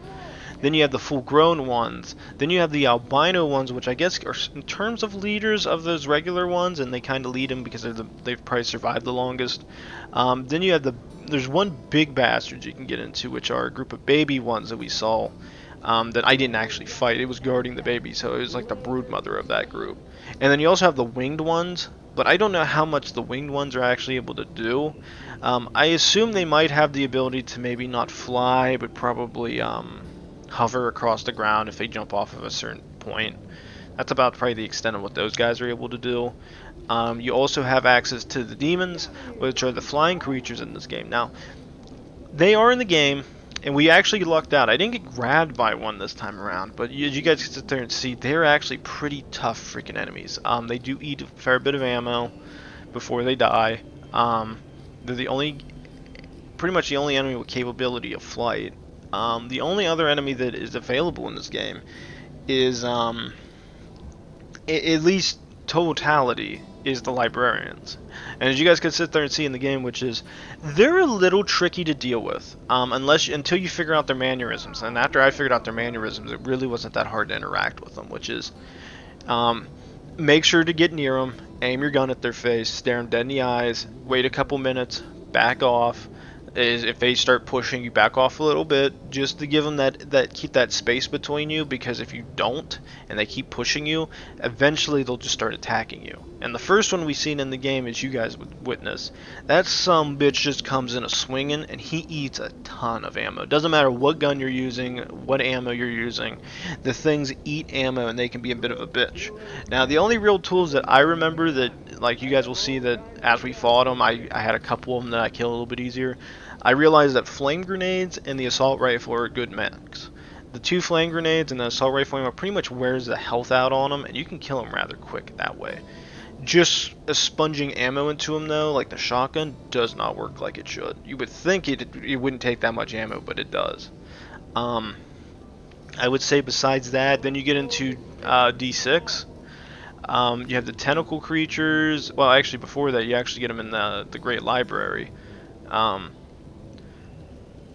Then you have the full-grown ones. Then you have the albino ones, which I guess are in terms of leaders of those regular ones, and they kind of lead them because they've probably survived the longest. Then you have there's one big bastard you can get into, which are a group of baby ones that we saw. That I didn't actually fight. It was guarding the baby, so it was like the brood mother of that group. And then you also have the winged ones, but I don't know how much the winged ones are actually able to do. I assume they might have the ability to maybe not fly, but probably hover across the ground if they jump off of a certain point. That's about probably the extent of what those guys are able to do. You also have access to the demons, which are the flying creatures in this game. Now, they are in the game, and we actually lucked out. I didn't get grabbed by one this time around, but you guys can sit there and see they're actually pretty tough freaking enemies. They do eat a fair bit of ammo before they die. They're pretty much the only enemy with capability of flight. The only other enemy that is available in this game is, at least totality, is the librarians. And as you guys can sit there and see in the game, which is, they're a little tricky to deal with, until you figure out their mannerisms. And after I figured out their mannerisms, it really wasn't that hard to interact with them, which is, make sure to get near them, aim your gun at their face, stare them dead in the eyes, wait a couple minutes, back off. If they start pushing you, back off a little bit, just to give them that keep that space between you, because if you don't and they keep pushing you, eventually they'll just start attacking you. And the first one we've seen in the game, as you guys would witness, that some bitch just comes in a swinging and he eats a ton of ammo. Doesn't matter what gun you're using, what ammo you're using, the things eat ammo and they can be a bit of a bitch. Now the only real tools that I remember that, like, you guys will see that as we fought them, I had a couple of them that I killed a little bit easier. I realized that flame grenades and the assault rifle are good mechs. The 2 flame grenades and the assault rifle ammo pretty much wears the health out on them, and you can kill them rather quick that way. Just sponging ammo into them, though, like the shotgun, does not work like it should. You would think it wouldn't take that much ammo, but it does. I would say besides that, then you get into D6. You have the tentacle creatures. Well, actually, before that, you actually get them in the Great Library.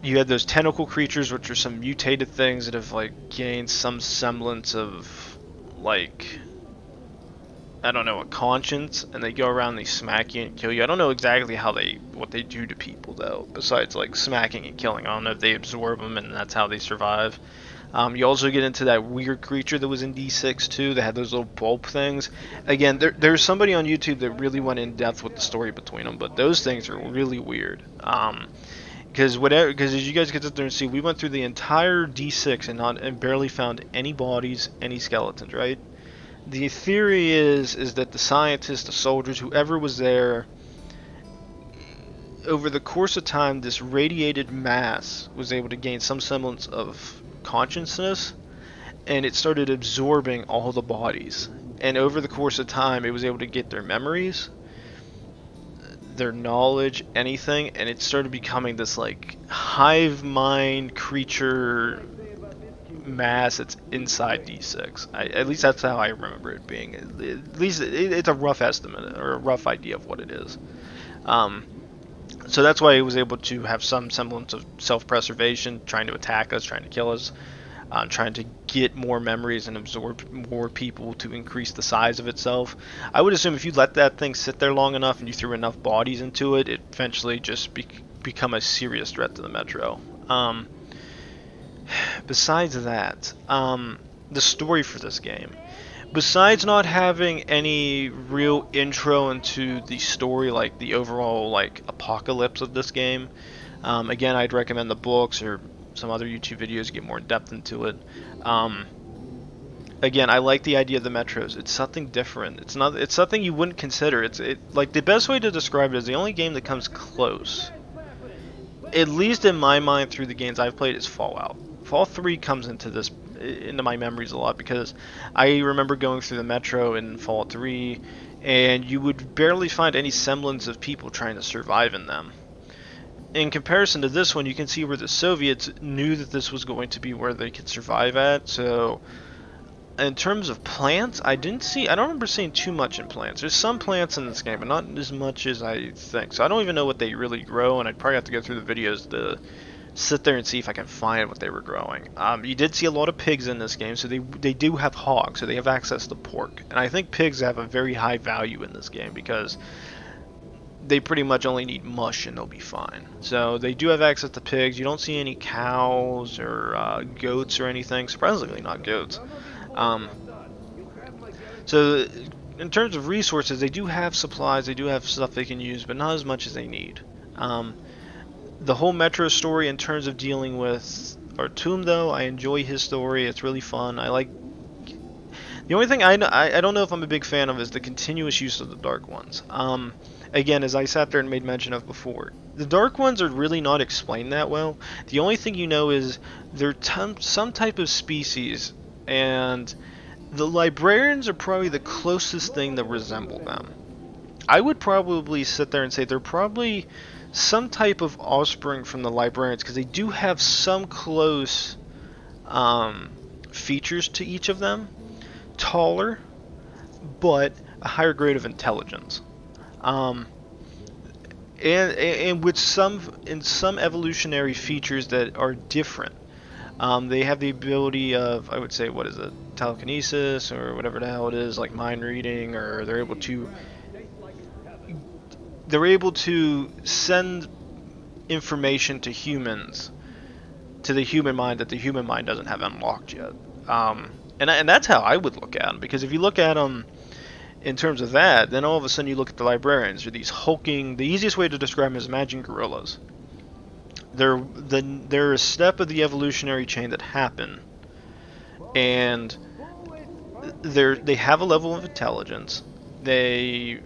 You had those tentacle creatures, which are some mutated things that have, like, gained some semblance of, like, I don't know, a conscience, and they go around and they smack you and kill you. I don't know exactly what they do to people, though, besides, like, smacking and killing. I don't know if they absorb them and that's how they survive. You also get into that weird creature that was in D6 too, that had those little bulb things. Again, there's somebody on YouTube that really went in depth with the story between them, but those things are really weird. Because as you guys get there and see, we went through the entire D6 and barely found any bodies, any skeletons, right? The theory is that the scientists, the soldiers, whoever was there, over the course of time, this radiated mass was able to gain some semblance of consciousness, and it started absorbing all the bodies. And over the course of time, it was able to get their memories, their knowledge, anything, and it started becoming this, like, hive mind creature mass that's inside D6. At least that's how I remember it being. At least it's a rough estimate or a rough idea of what it is. So that's why he was able to have some semblance of self-preservation, trying to attack us, trying to kill us, trying to get more memories and absorb more people to increase the size of itself. I would assume if you let that thing sit there long enough and you threw enough bodies into it, it eventually just become a serious threat to the Metro. Besides that, the story for this game. Besides not having any real intro into the story, like the overall, like, apocalypse of this game, again, I'd recommend the books or some other YouTube videos to get more in depth into it. Again, I like the idea of the Metros. It's something different. It's something you wouldn't consider. Like, the best way to describe it is the only game that comes close, at least in my mind through the games I've played, is Fallout. Fallout 3 comes into my memories a lot, because I remember going through the Metro in Fallout 3, and you would barely find any semblance of people trying to survive in them. In comparison to this one, you can see where the Soviets knew that this was going to be where they could survive at. So in terms of plants, I don't remember seeing too much in plants. There's some plants in this game, but not as much as I think. So I don't even know what they really grow, and I'd probably have to go through the videos to sit there and see if I can find what they were growing. You did see a lot of pigs in this game, so they do have hogs, so they have access to pork. And I think pigs have a very high value in this game, because they pretty much only need mush and they'll be fine. So they do have access to pigs. You don't see any cows or goats or anything. Surprisingly, not goats. So in terms of resources, they do have supplies, they do have stuff they can use, but not as much as they need. The whole Metro story in terms of dealing with Artyom, though, I enjoy his story. It's really fun. I like... The only thing I don't know if I'm a big fan of is the continuous use of the Dark Ones. Again, as I sat there and made mention of before, the Dark Ones are really not explained that well. The only thing you know is they're some type of species, and the Librarians are probably the closest thing that resemble them. I would probably sit there and say they're probably some type of offspring from the librarians, because they do have some close features to each of them. Taller, but a higher grade of intelligence. And with some evolutionary features that are different. They have the ability of, I would say, what is it, telekinesis or whatever the hell it is, like mind reading, or they're able to send information to humans, to the human mind, that the human mind doesn't have unlocked yet. And that's how I would look at them, because if you look at them in terms of that, then all of a sudden you look at the librarians. They're these hulking. The easiest way to describe them is imagine gorillas. They're a step of the evolutionary chain that happen, and they have a level of intelligence. They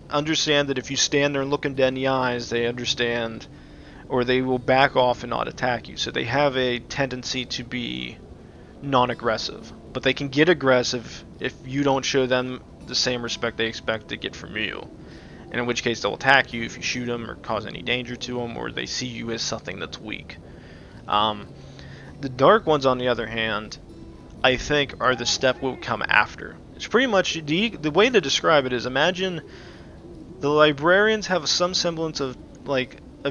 understand that if you stand there and look them dead in the eyes, they understand, or they will back off and not attack you. So they have a tendency to be non-aggressive, but they can get aggressive if you don't show them the same respect they expect to get from you. And in which case they'll attack you if you shoot them or cause any danger to them, or they see you as something that's weak. The Dark Ones, on the other hand, I think are the step will come after. It's pretty much, the way to describe it is, imagine the librarians have some semblance of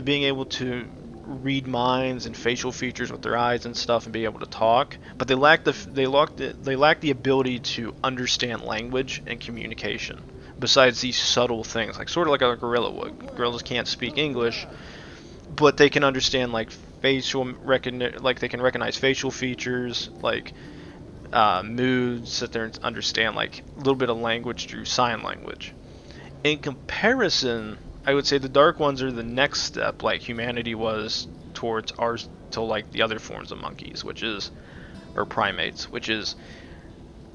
being able to read minds and facial features with their eyes and stuff and be able to talk, but they lack the ability to understand language and communication. Besides these subtle things, sort of like a gorilla would. Gorillas can't speak English, but they can understand facial recognition, they can recognize facial features, moods, sit there and understand a little bit of language through sign language. In comparison, I would say the Dark Ones are the next step, like humanity was towards ours, to the other forms of monkeys, or primates, which is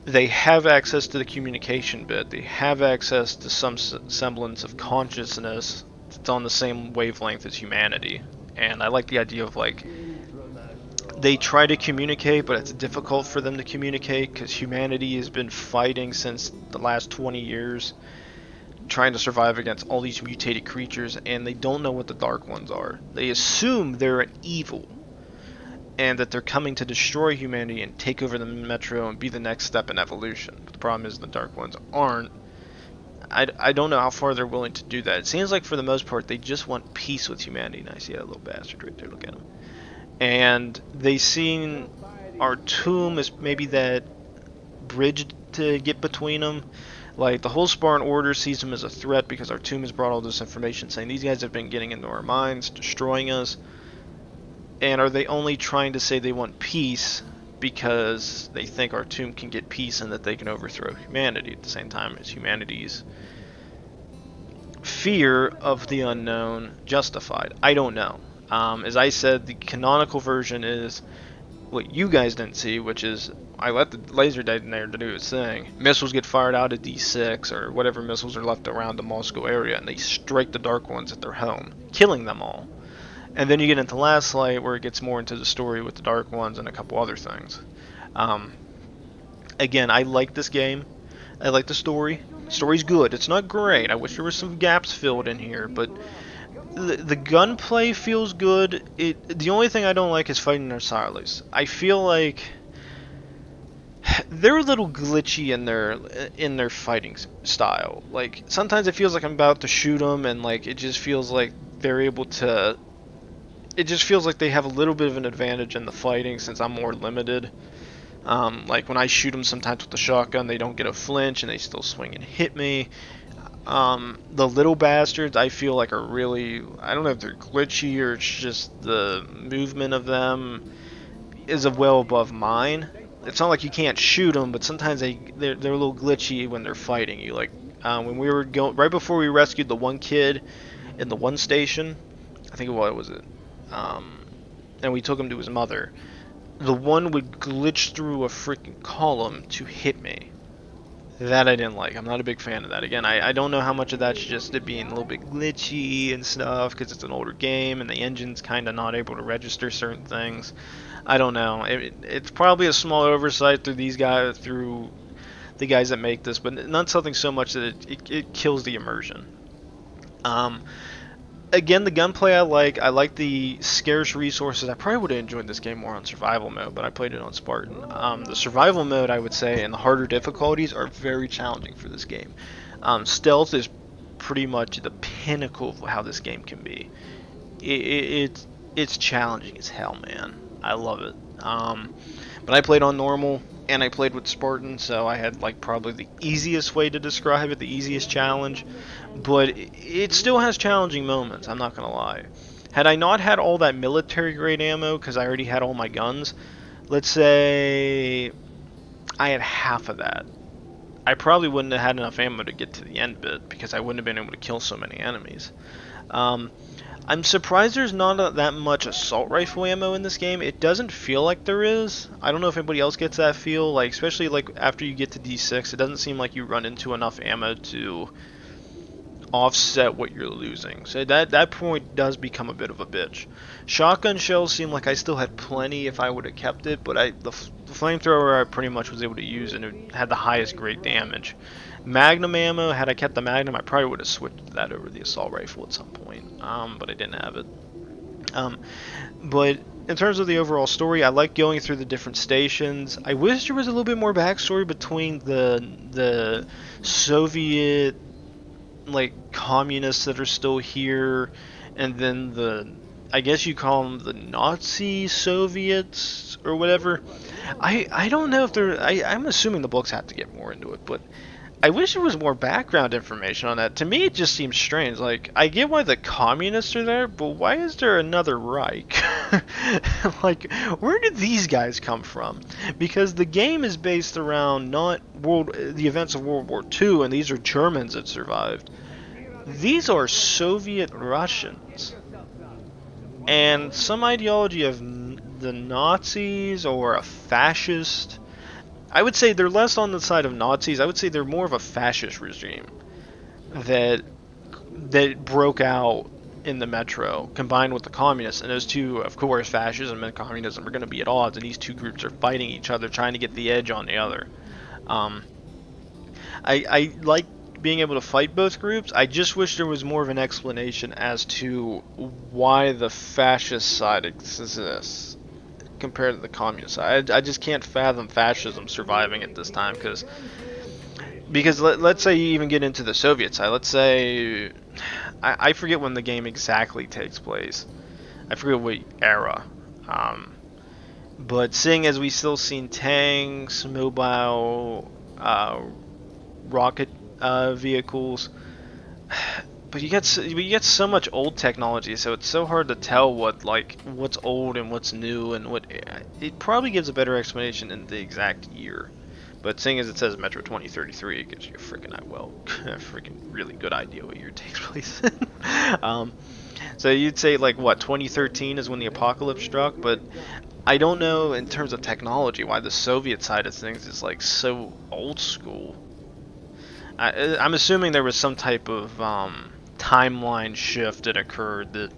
they have access to the communication bit. They have access to some semblance of consciousness that's on the same wavelength as humanity. And I like the idea of they try to communicate, but it's difficult for them to communicate because humanity has been fighting since the last 20 years, trying to survive against all these mutated creatures, and they don't know what the Dark Ones are. They assume they're an evil, and that they're coming to destroy humanity and take over the metro and be the next step in evolution. But the problem is the Dark Ones aren't. I don't know how far they're willing to do that. It seems like for the most part they just want peace with humanity. And I see that little bastard right there, look at him. And they seen Artyom as maybe that bridge to get between them. The whole Spartan Order sees him as a threat because Artyom has brought all this information saying these guys have been getting into our minds, destroying us. And are they only trying to say they want peace because they think Artyom can get peace and that they can overthrow humanity at the same time as humanity's fear of the unknown justified? I don't know. As I said, the canonical version is what you guys didn't see, which is I let the laser detonator to do its thing. Missiles get fired out at D6 or whatever missiles are left around the Moscow area, and they strike the Dark Ones at their home, killing them all. And then you get into Last Light, where it gets more into the story with the Dark Ones and a couple other things. Again, I like this game. I like the story. The story's good. It's not great. I wish there were some gaps filled in here, but the gunplay feels good. The only thing I don't like is fighting their Silas. I feel like they're a little glitchy in their fighting style. Sometimes it feels like I'm about to shoot them, and it just feels like they're able to. It just feels like they have a little bit of an advantage in the fighting since I'm more limited. When I shoot them sometimes with the shotgun, they don't get a flinch and they still swing and hit me. The little bastards I feel like are really, I don't know if they're glitchy or it's just the movement of them is well above mine. It's not like you can't shoot them, but sometimes they're a little glitchy when they're fighting you. When we were going, right before we rescued the one kid in the one station, I think what was it? And we took him to his mother. The one would glitch through a freaking column to hit me. That I didn't like. I'm not a big fan of that. Again, I don't know how much of that's just it being a little bit glitchy and stuff because it's an older game and the engine's kind of not able to register certain things. I don't know. It's probably a small oversight through the guys that make this, but not something so much that it kills the immersion. again, the gunplay I like. I like the scarce resources. I probably would have enjoyed this game more on survival mode, but I played it on Spartan. The survival mode, I would say, and the harder difficulties are very challenging for this game. Stealth is pretty much the pinnacle of how this game can be. It's challenging as hell, man. I love it. But I played on normal, and I played with Spartan, so I had like probably the easiest way to describe it, the easiest challenge. But it still has challenging moments, I'm not gonna lie. Had I not had all that military grade ammo, because I already had all my guns, let's say I had half of that, I probably wouldn't have had enough ammo to get to the end bit, because I wouldn't have been able to kill so many enemies. I'm surprised there's not that much assault rifle ammo in this game. It doesn't feel like there is. I don't know if anybody else gets that feel, like especially like after you get to D6, it doesn't seem like you run into enough ammo to offset what you're losing. So that point does become a bit of a bitch. Shotgun shells seem like I still had plenty if I would have kept it, but the flamethrower I pretty much was able to use, and it had the highest grade damage. Magnum ammo, had I kept the Magnum, I probably would have switched that over the assault rifle at some point, but I didn't have it. But in terms of the overall story, I like going through the different stations. I wish there was a little bit more backstory between the Soviet, like, communists that are still here, and then the, I guess you call them the Nazi Soviets or whatever. I don't know if they're, I'm assuming the books have to get more into it, but I wish there was more background information on that. To me, it just seems strange. Like, I get why the communists are there, but why is there another Reich? Like, where did these guys come from? Because the game is based around not the events of World War II, and these are Germans that survived. These are Soviet Russians. And some ideology of the Nazis or a fascist. I would say they're less on the side of Nazis. I would say they're more of a fascist regime that broke out in the metro, combined with the communists. And those two, of course, fascism and communism are going to be at odds, and these two groups are fighting each other, trying to get the edge on the other. I like being able to fight both groups. I just wish there was more of an explanation as to why the fascist side exists compared to the communist side. I just can't fathom fascism surviving at this time, because let's say you even get into the Soviet side. Let's say I forget when the game exactly takes place. I forget what era. But seeing as we still seen tanks, mobile rocket vehicles, but you get so much old technology, so it's so hard to tell what's old and what's new, and what it probably gives a better explanation in the exact year. But seeing as it says Metro 2033, it gives you a freaking really good idea what year it takes place in. So you'd say like what, 2013 is when the apocalypse struck, but I don't know in terms of technology why the Soviet side of things is like so old school. I'm assuming there was some type of timeline shift that occurred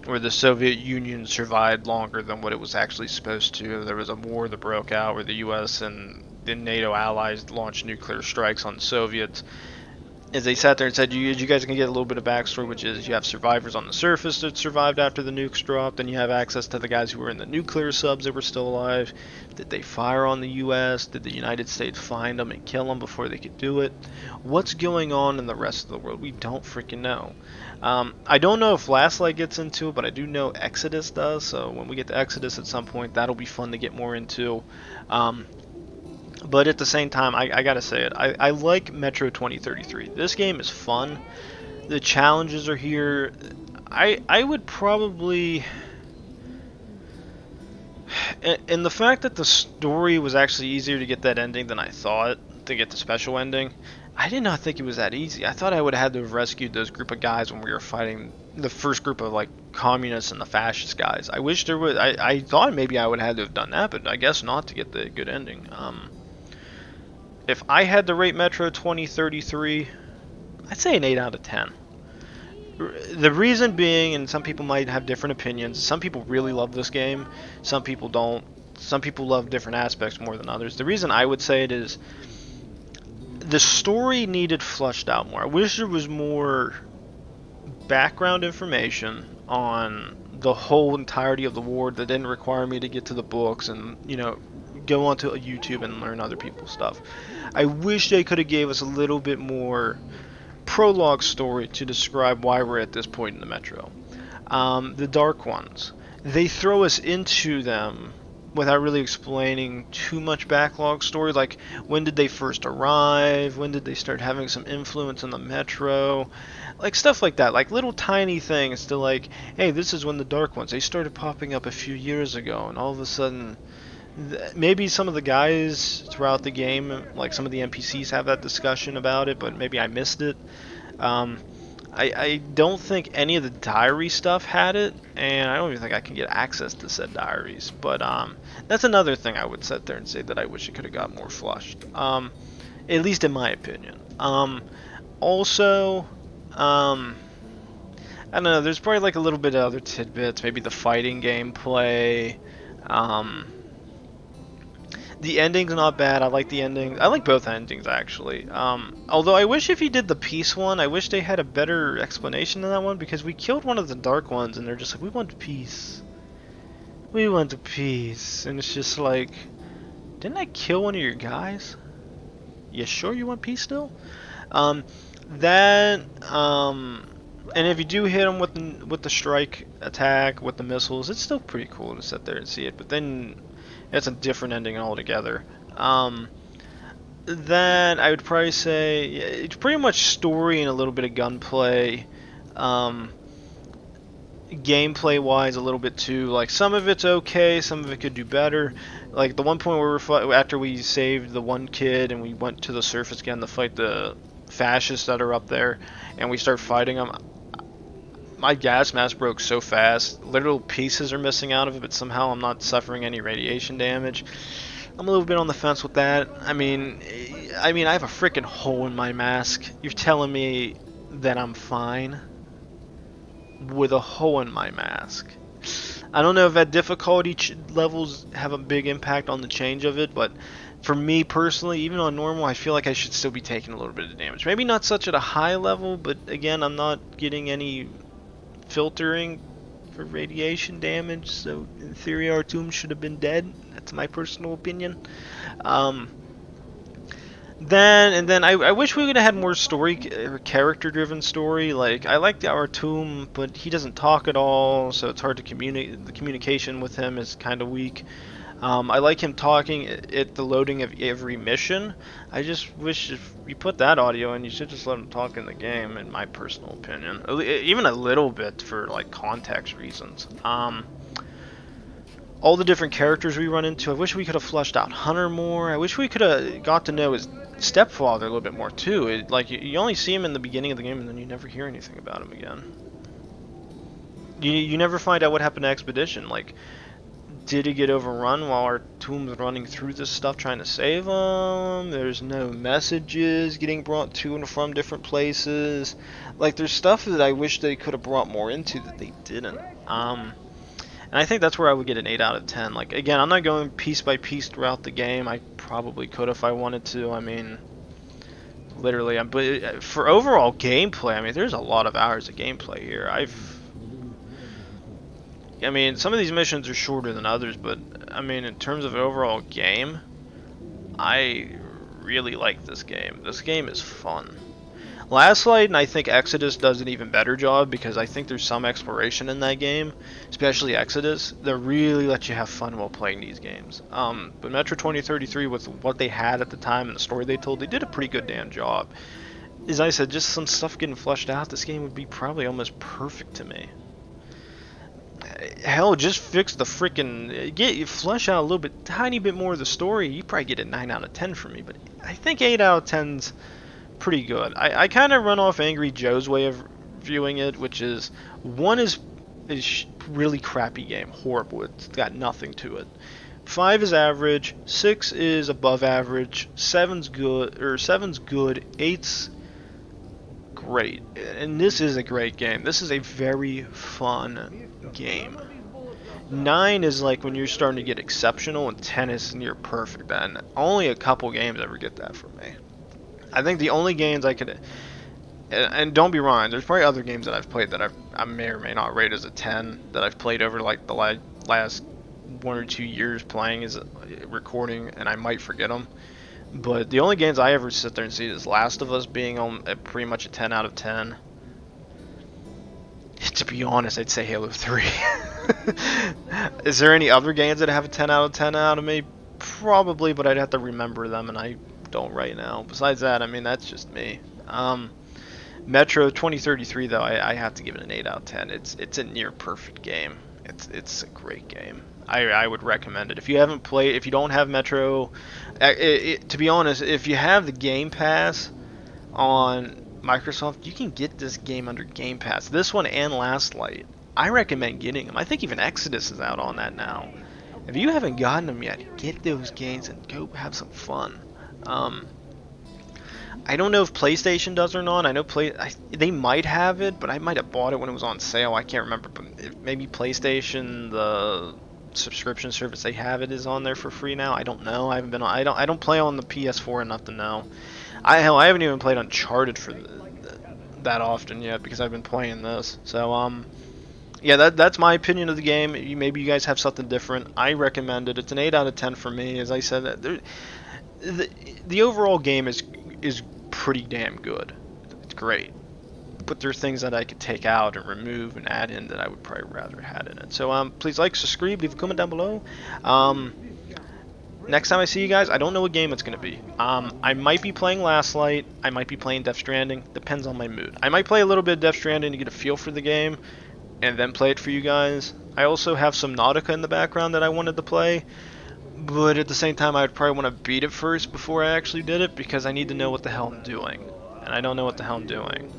where the Soviet Union survived longer than what it was actually supposed to. There was a war that broke out where the US and the NATO allies launched nuclear strikes on the Soviets. As they sat there and said, you guys can get a little bit of backstory, which is you have survivors on the surface that survived after the nukes dropped, and you have access to the guys who were in the nuclear subs that were still alive. Did they fire on the US? Did the United States find them and kill them before they could do it? What's going on in the rest of the world? We don't freaking know. I don't know if Last Light gets into it, but I do know Exodus does, so when we get to Exodus at some point, that'll be fun to get more into. But at the same time, I gotta say it, I like Metro 2033. This game is fun. The challenges are here. I would probably... And the fact that the story was actually easier to get that ending than I thought, to get the special ending, I did not think it was that easy. I thought I would have had to have rescued those group of guys when we were fighting the first group of like communists and the fascist guys. I wish there was... I thought maybe I would have had to have done that, but I guess not to get the good ending. If I had to rate Metro 2033, I'd say an 8 out of 10. The reason being, and some people might have different opinions, some people really love this game, some people don't. Some people love different aspects more than others. The reason I would say it is the story needed fleshed out more. I wish there was more background information on the whole entirety of the war that didn't require me to get to the books and, you know, go onto YouTube and learn other people's stuff. I wish they could have gave us a little bit more prologue story to describe why we're at this point in the Metro. The Dark Ones, they throw us into them without really explaining too much backlog story, like when did they first arrive, when did they start having some influence in the Metro, like stuff like that, like little tiny things to like, hey, this is when the Dark Ones, they started popping up a few years ago, and all of a sudden, maybe some of the guys throughout the game, like some of the NPCs have that discussion about it, but maybe I missed it. I don't think any of the diary stuff had it, and I don't even think I can get access to said diaries. But that's another thing I would sit there and say that I wish it could have got more flushed, at least in my opinion. Also, I don't know, there's probably like a little bit of other tidbits, maybe the fighting gameplay. The ending's not bad. I like the ending. I like both endings, actually. Although I wish if he did the peace one, I wish they had a better explanation than that one, because we killed one of the Dark Ones, and they're just like, we want peace. We want peace. And it's just like, didn't I kill one of your guys? You sure you want peace still? And if you do hit him with the strike attack, with the missiles, it's still pretty cool to sit there and see it. But then it's a different ending altogether. Then I would probably say it's pretty much story and a little bit of gunplay. Gameplay wise, a little bit too. Like some of it's okay, some of it could do better. Like the one point where after we saved the one kid and we went to the surface again to fight the fascists that are up there, and we start fighting them. My gas mask broke so fast, literal pieces are missing out of it, but somehow I'm not suffering any radiation damage. I'm a little bit on the fence with that. I mean, I have a freaking hole in my mask. You're telling me that I'm fine with a hole in my mask? I don't know if that difficulty levels have a big impact on the change of it, but for me personally, even on normal, I feel like I should still be taking a little bit of damage. Maybe not such at a high level, but again, I'm not getting any filtering for radiation damage, so in theory Artyom should have been dead. That's my personal opinion. Then I wish we would have had more story, character driven story. Like I like the Artyom, but he doesn't talk at all, so it's hard to communicate. The communication with him is kind of weak. I like him talking at the loading of every mission. I just wish if you put that audio in, you should just let him talk in the game, in my personal opinion. Even a little bit for like context reasons. All the different characters we run into, I wish we could have fleshed out Hunter more. I wish we could have got to know his stepfather a little bit more too. Like you only see him in the beginning of the game, and then you never hear anything about him again. You never find out what happened to Expedition. Like, did he get overrun while Artyom's running through this stuff trying to save him? There's no messages getting brought to and from different places. Like, there's stuff that I wish they could have brought more into that they didn't. And I think that's where I would get an 8 out of 10. Like, again, I'm not going piece by piece throughout the game. I probably could if I wanted to. I mean, literally. But for overall gameplay, I mean, there's a lot of hours of gameplay here. I mean, some of these missions are shorter than others, but I mean, in terms of overall game, I really like this game. This game is fun. Last Light and I think Exodus does an even better job, because I think there's some exploration in that game, especially Exodus, that really let you have fun while playing these games. But Metro 2033, with what they had at the time and the story they told, they did a pretty good damn job. As I said, just some stuff getting fleshed out, this game would be probably almost perfect to me. Hell, just fix the freaking flesh out a little bit, tiny bit more of the story. You probably get a 9 out of 10 from me, but I think 8 out of 10's pretty good. I kind of run off Angry Joe's way of viewing it, which is 1 is really crappy game, horrible. It's got nothing to it. 5 is average, 6 is above average, 7's good, 8's great, and this is a great game. This is a very fun game. 9 is like when you're starting to get exceptional, and 10 is near perfect. And only a couple games ever get that from me. I think the only games I could and don't be wrong, there's probably other games that I've played that I may or may not rate as a 10 that I've played over like the last 1 or 2 years playing as recording, and I might forget them. But the only games I ever sit there and see is Last of Us being on pretty much a 10 out of 10. To be honest, I'd say Halo 3. Is there any other games that have a 10 out of 10 out of me? Probably, but I'd have to remember them, and I don't right now. Besides that, I mean, that's just me. Metro 2033, though, I have to give it an 8 out of 10. It's a near perfect game. It's a great game. I would recommend it. If you haven't played, if you don't have Metro, to be honest, if you have the Game Pass on Microsoft, you can get this game under Game Pass. This one and Last Light. I recommend getting them. I think even Exodus is out on that now. If you haven't gotten them yet, get those games and go have some fun. I don't know if PlayStation does or not. I know they might have it, but I might have bought it when it was on sale. I can't remember. But maybe PlayStation, the subscription service they have, it is on there for free now. I don't know. I haven't been on. I don't play on the PS4 enough to know. I haven't even played Uncharted for that often yet because I've been playing this. So yeah, that's my opinion of the game. Maybe you guys have something different. I recommend it. It's an 8 out of 10 for me. As I said, the overall game is pretty damn good. It's great. But there are things that I could take out and remove and add in that I would probably rather have in it. So please like, subscribe, leave a comment down below. Next time I see you guys, I don't know what game it's going to be. I might be playing Last Light. I might be playing Death Stranding. Depends on my mood. I might play a little bit of Death Stranding to get a feel for the game and then play it for you guys. I also have some Nautica in the background that I wanted to play. But at the same time, I would probably want to beat it first before I actually did it because I need to know what the hell I'm doing. And I don't know what the hell I'm doing.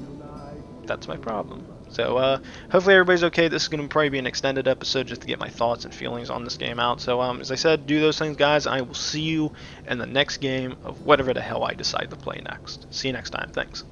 That's my problem. So hopefully everybody's okay. This is going to probably be an extended episode just to get my thoughts and feelings on this game out. So as I said, do those things, guys. I will see you in the next game of whatever the hell I decide to play next. See you next time. Thanks.